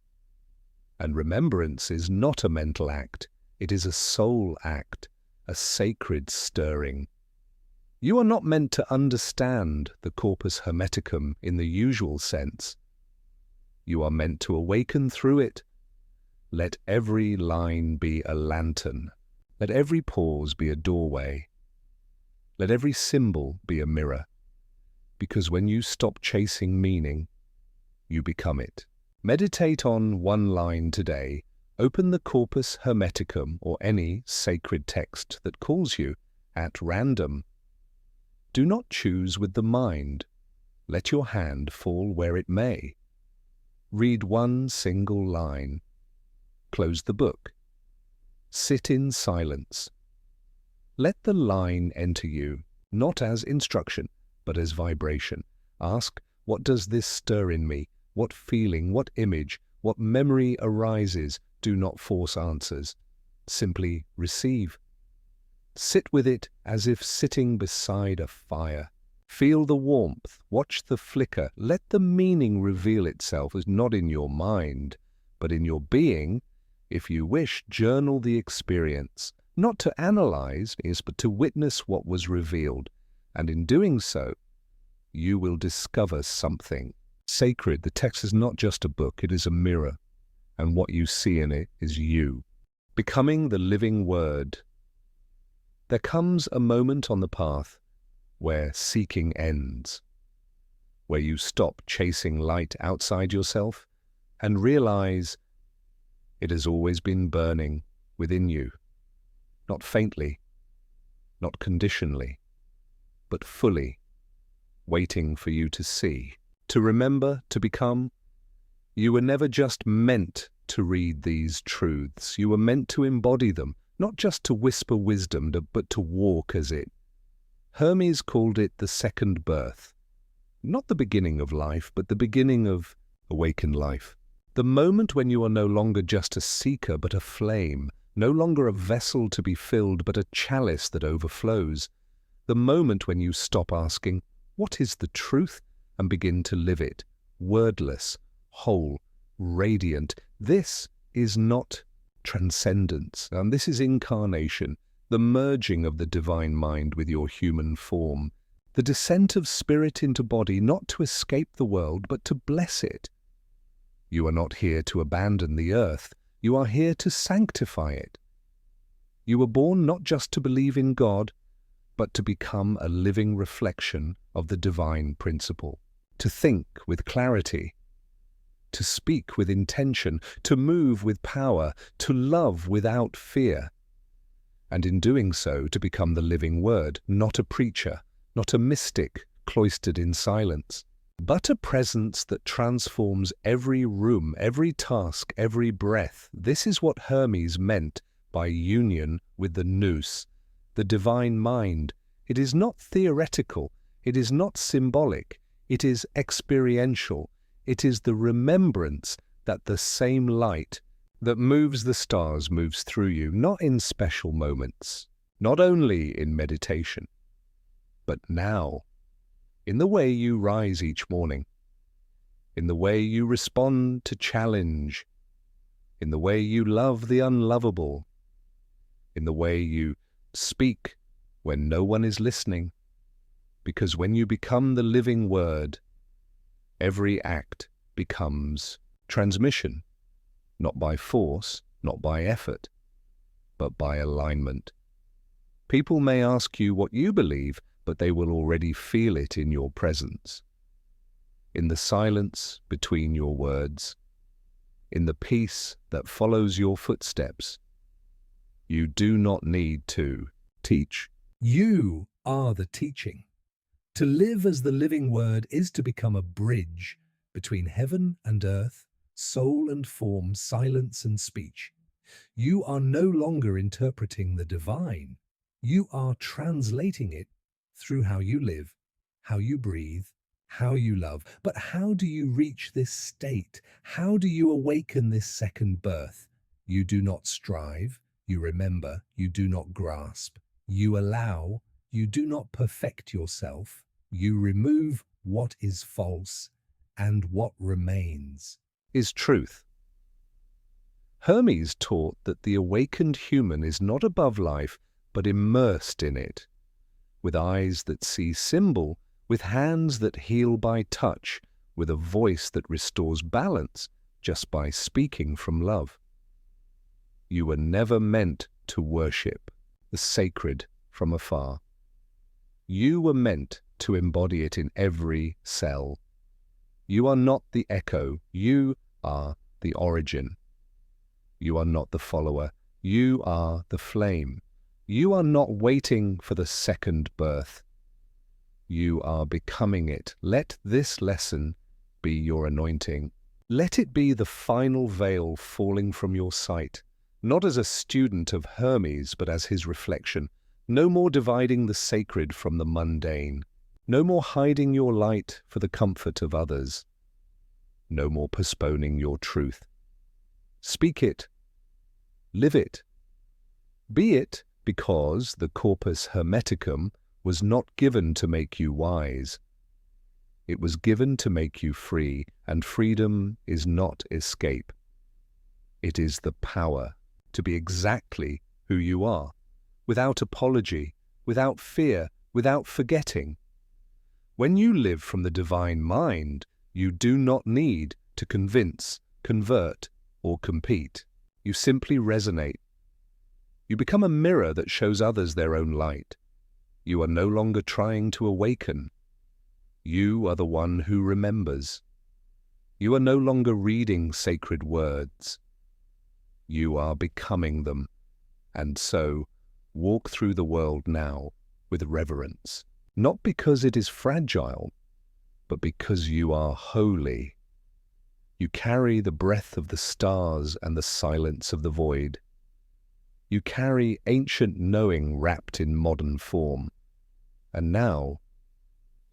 And remembrance is not a mental act. It is a soul act, a sacred stirring. You are not meant to understand the Corpus Hermeticum in the usual sense. You are meant to awaken through it. Let every line be a lantern. Let every pause be a doorway. Let every symbol be a mirror. Because when you stop chasing meaning, you become it. Meditate on one line today. Open the Corpus Hermeticum or any sacred text that calls you at random. Do not choose with the mind. Let your hand fall where it may. Read one single line. Close the book. Sit in silence. Let the line enter you, not as instruction, but as vibration. Ask, what does this stir in me? What feeling, what image, what memory arises? Do not force answers. Simply receive. Sit with it as if sitting beside a fire. Feel the warmth, watch the flicker. Let the meaning reveal itself as not in your mind, but in your being. If you wish, journal the experience. Not to analyze, but to witness what was revealed. And in doing so, you will discover something. Sacred, the text is not just a book, it is a mirror. And what you see in it is you. Becoming the living word. There comes a moment on the path where seeking ends, where you stop chasing light outside yourself and realize it has always been burning within you, not faintly, not conditionally, but fully, waiting for you to see, to remember, to become. You were never just meant to read these truths. You were meant to embody them, not just to whisper wisdom, but to walk as it. Hermes called it the second birth. Not the beginning of life, but the beginning of awakened life. The moment when you are no longer just a seeker, but a flame, no longer a vessel to be filled, but a chalice that overflows. The moment when you stop asking, what is the truth, and begin to live it, wordless, whole, radiant. This is not transcendence, and this is incarnation, the merging of the divine mind with your human form, the descent of spirit into body, not to escape the world, but to bless it. You are not here to abandon the earth, you are here to sanctify it. You were born not just to believe in God, but to become a living reflection of the divine principle, to think with clarity, to speak with intention, to move with power, to love without fear, and in doing so to become the living word, not a preacher, not a mystic cloistered in silence, but a presence that transforms every room, every task, every breath. This is what Hermes meant by union with the nous, the divine mind. It is not theoretical, it is not symbolic, it is experiential. It is the remembrance that the same light that moves the stars moves through you, not in special moments, not only in meditation, but now, in the way you rise each morning, in the way you respond to challenge, in the way you love the unlovable, in the way you speak when no one is listening, because when you become the living word, every act becomes transmission, not by force, not by effort, but by alignment. People may ask you what you believe, but they will already feel it in your presence, in the silence between your words, in the peace that follows your footsteps. You do not need to teach. You are the teaching. To live as the living word is to become a bridge between heaven and earth, soul and form, silence and speech. You are no longer interpreting the divine. You are translating it through how you live, how you breathe, how you love. But how do you reach this state? How do you awaken this second birth? You do not strive, you remember, you do not grasp, you allow, you do not perfect yourself. You remove what is false, and what remains is truth. Hermes taught that the awakened human is not above life, but immersed in it, with eyes that see symbol, with hands that heal by touch, with a voice that restores balance just by speaking from love. You were never meant to worship the sacred from afar. You were meant to embody it in every cell. You are not the echo, you are the origin. You are not the follower, you are the flame. You are not waiting for the second birth. You are becoming it. Let this lesson be your anointing. Let it be the final veil falling from your sight, not as a student of Hermes, but as his reflection. No more dividing the sacred from the mundane. No more hiding your light for the comfort of others. No more postponing your truth. Speak it. Live it. Be it, because the Corpus Hermeticum was not given to make you wise. It was given to make you free, and freedom is not escape. It is the power to be exactly who you are, without apology, without fear, without forgetting. When you live from the divine mind, you do not need to convince, convert, or compete. You simply resonate. You become a mirror that shows others their own light. You are no longer trying to awaken. You are the one who remembers. You are no longer reading sacred words. You are becoming them, and so walk through the world now with reverence, not because it is fragile, but because you are holy. You carry the breath of the stars and the silence of the void. You carry ancient knowing wrapped in modern form, and now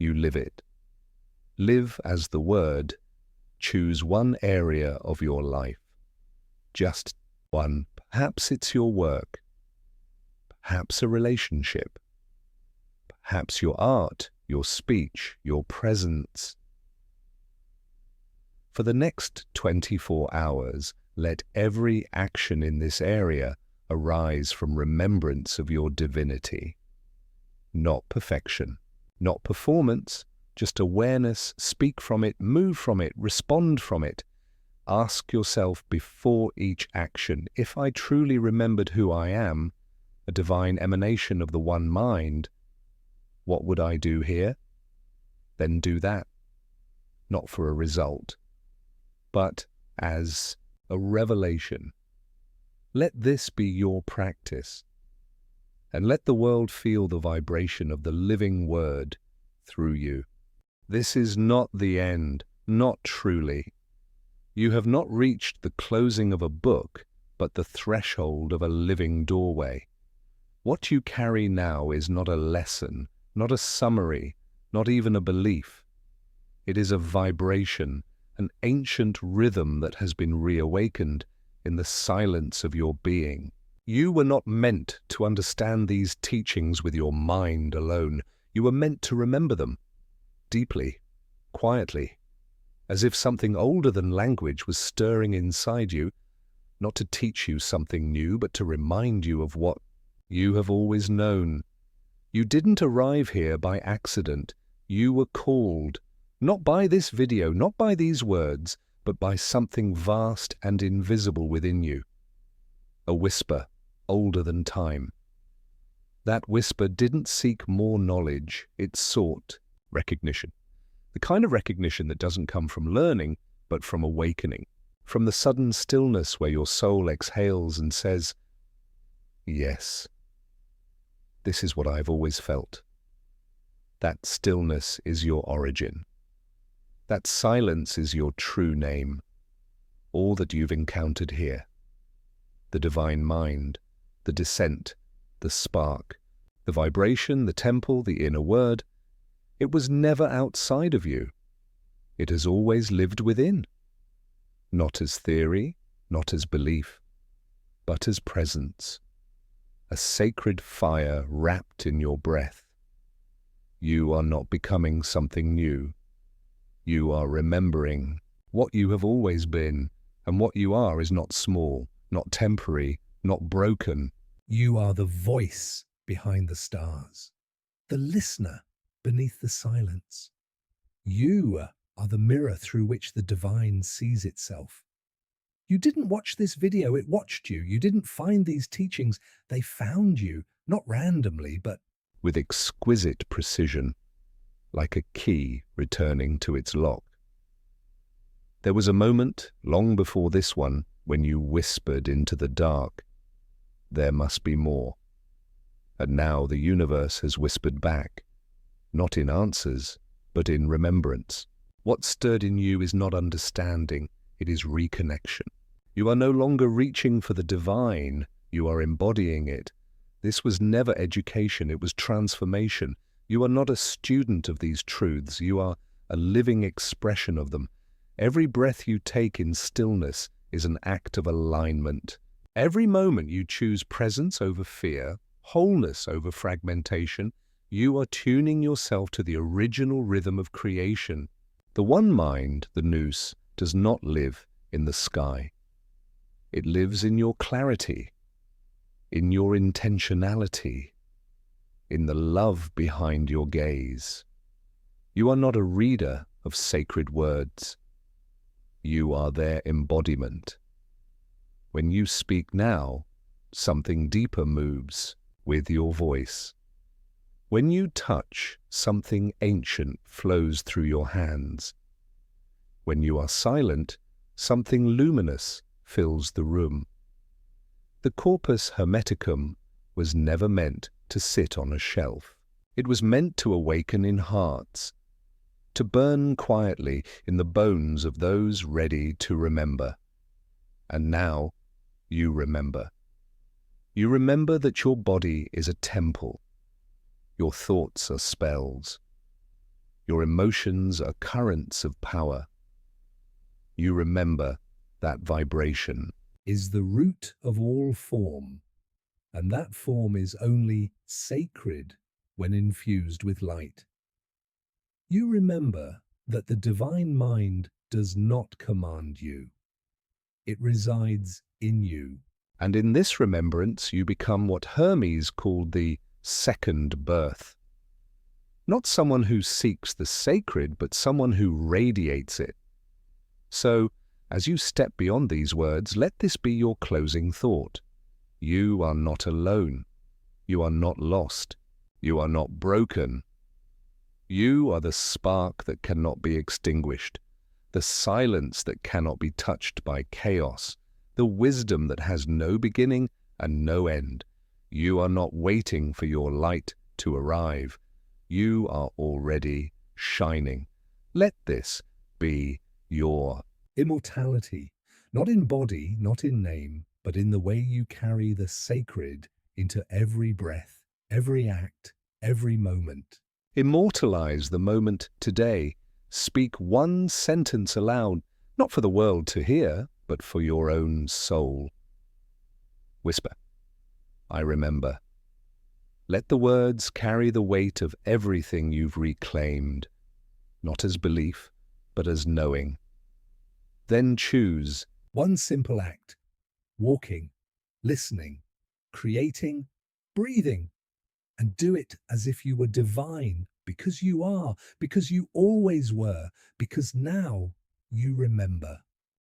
you live it. Live as the Word. Choose one area of your life, just one. Perhaps it's your work, perhaps a relationship, perhaps your art, your speech, your presence. For the next 24 hours, let every action in this area arise from remembrance of your divinity. Not perfection, not performance, just awareness. Speak from it, move from it, respond from it. Ask yourself before each action, if I truly remembered who I am, a divine emanation of the one mind, what would I do here? Then do that, not for a result, but as a revelation. Let this be your practice, and let the world feel the vibration of the living Word through you. This is not the end, not truly. You have not reached the closing of a book, but the threshold of a living doorway. What you carry now is not a lesson, not a summary, not even a belief. It is a vibration, an ancient rhythm that has been reawakened in the silence of your being. You were not meant to understand these teachings with your mind alone. You were meant to remember them deeply, quietly, as if something older than language was stirring inside you, not to teach you something new, but to remind you of what you have always known. You didn't arrive here by accident. You were called, not by this video, not by these words, but by something vast and invisible within you. A whisper, older than time. That whisper didn't seek more knowledge, it sought recognition. The kind of recognition that doesn't come from learning, but from awakening. From the sudden stillness where your soul exhales and says, yes, this is what I've always felt. That stillness is your origin. That silence is your true name. All that you've encountered here. The divine mind, the descent, the spark, the vibration, the temple, the inner word. It was never outside of you. It has always lived within. Not as theory, not as belief, but as presence. A sacred fire wrapped in your breath. You are not becoming something new. You are remembering what you have always been, and what you are is not small, not temporary, not broken. You are the voice behind the stars, the listener beneath the silence. You are the mirror through which the divine sees itself. You didn't watch this video, it watched you. You didn't find these teachings, they found you, not randomly, but with exquisite precision, like a key returning to its lock. There was a moment, long before this one, when you whispered into the dark, there must be more. And now the universe has whispered back, not in answers, but in remembrance. What stirred in you is not understanding, it is reconnection. You are no longer reaching for the divine, you are embodying it. This was never education, it was transformation. You are not a student of these truths, you are a living expression of them. Every breath you take in stillness is an act of alignment. Every moment you choose presence over fear, wholeness over fragmentation, you are tuning yourself to the original rhythm of creation. The one mind, the nous, does not live in the sky. It lives in your clarity, in your intentionality, in the love behind your gaze. You are not a reader of sacred words. You are their embodiment. When you speak now, something deeper moves with your voice. When you touch, something ancient flows through your hands. When you are silent, something luminous fills the room. The Corpus Hermeticum was never meant to sit on a shelf. It was meant to awaken in hearts, to burn quietly in the bones of those ready to remember. And now you remember. You remember that your body is a temple. Your thoughts are spells. Your emotions are currents of power. You remember that vibration is the root of all form, and that form is only sacred when infused with light. You remember that the divine mind does not command you. It resides in you. And in this remembrance you become what Hermes called the second birth. Not someone who seeks the sacred, but someone who radiates it. So, as you step beyond these words, let this be your closing thought. You are not alone. You are not lost. You are not broken. You are the spark that cannot be extinguished, the silence that cannot be touched by chaos, the wisdom that has no beginning and no end. You are not waiting for your light to arrive. You are already shining. Let this be your immortality, not in body, not in name, but in the way you carry the sacred into every breath, every act, every moment. Immortalize the moment today. Speak one sentence aloud, not for the world to hear, but for your own soul. Whisper, I remember. Let the words carry the weight of everything you've reclaimed, not as belief, but as knowing. Then choose one simple act: walking, listening, creating, breathing, and do it as if you were divine, because you are, because you always were, because now you remember.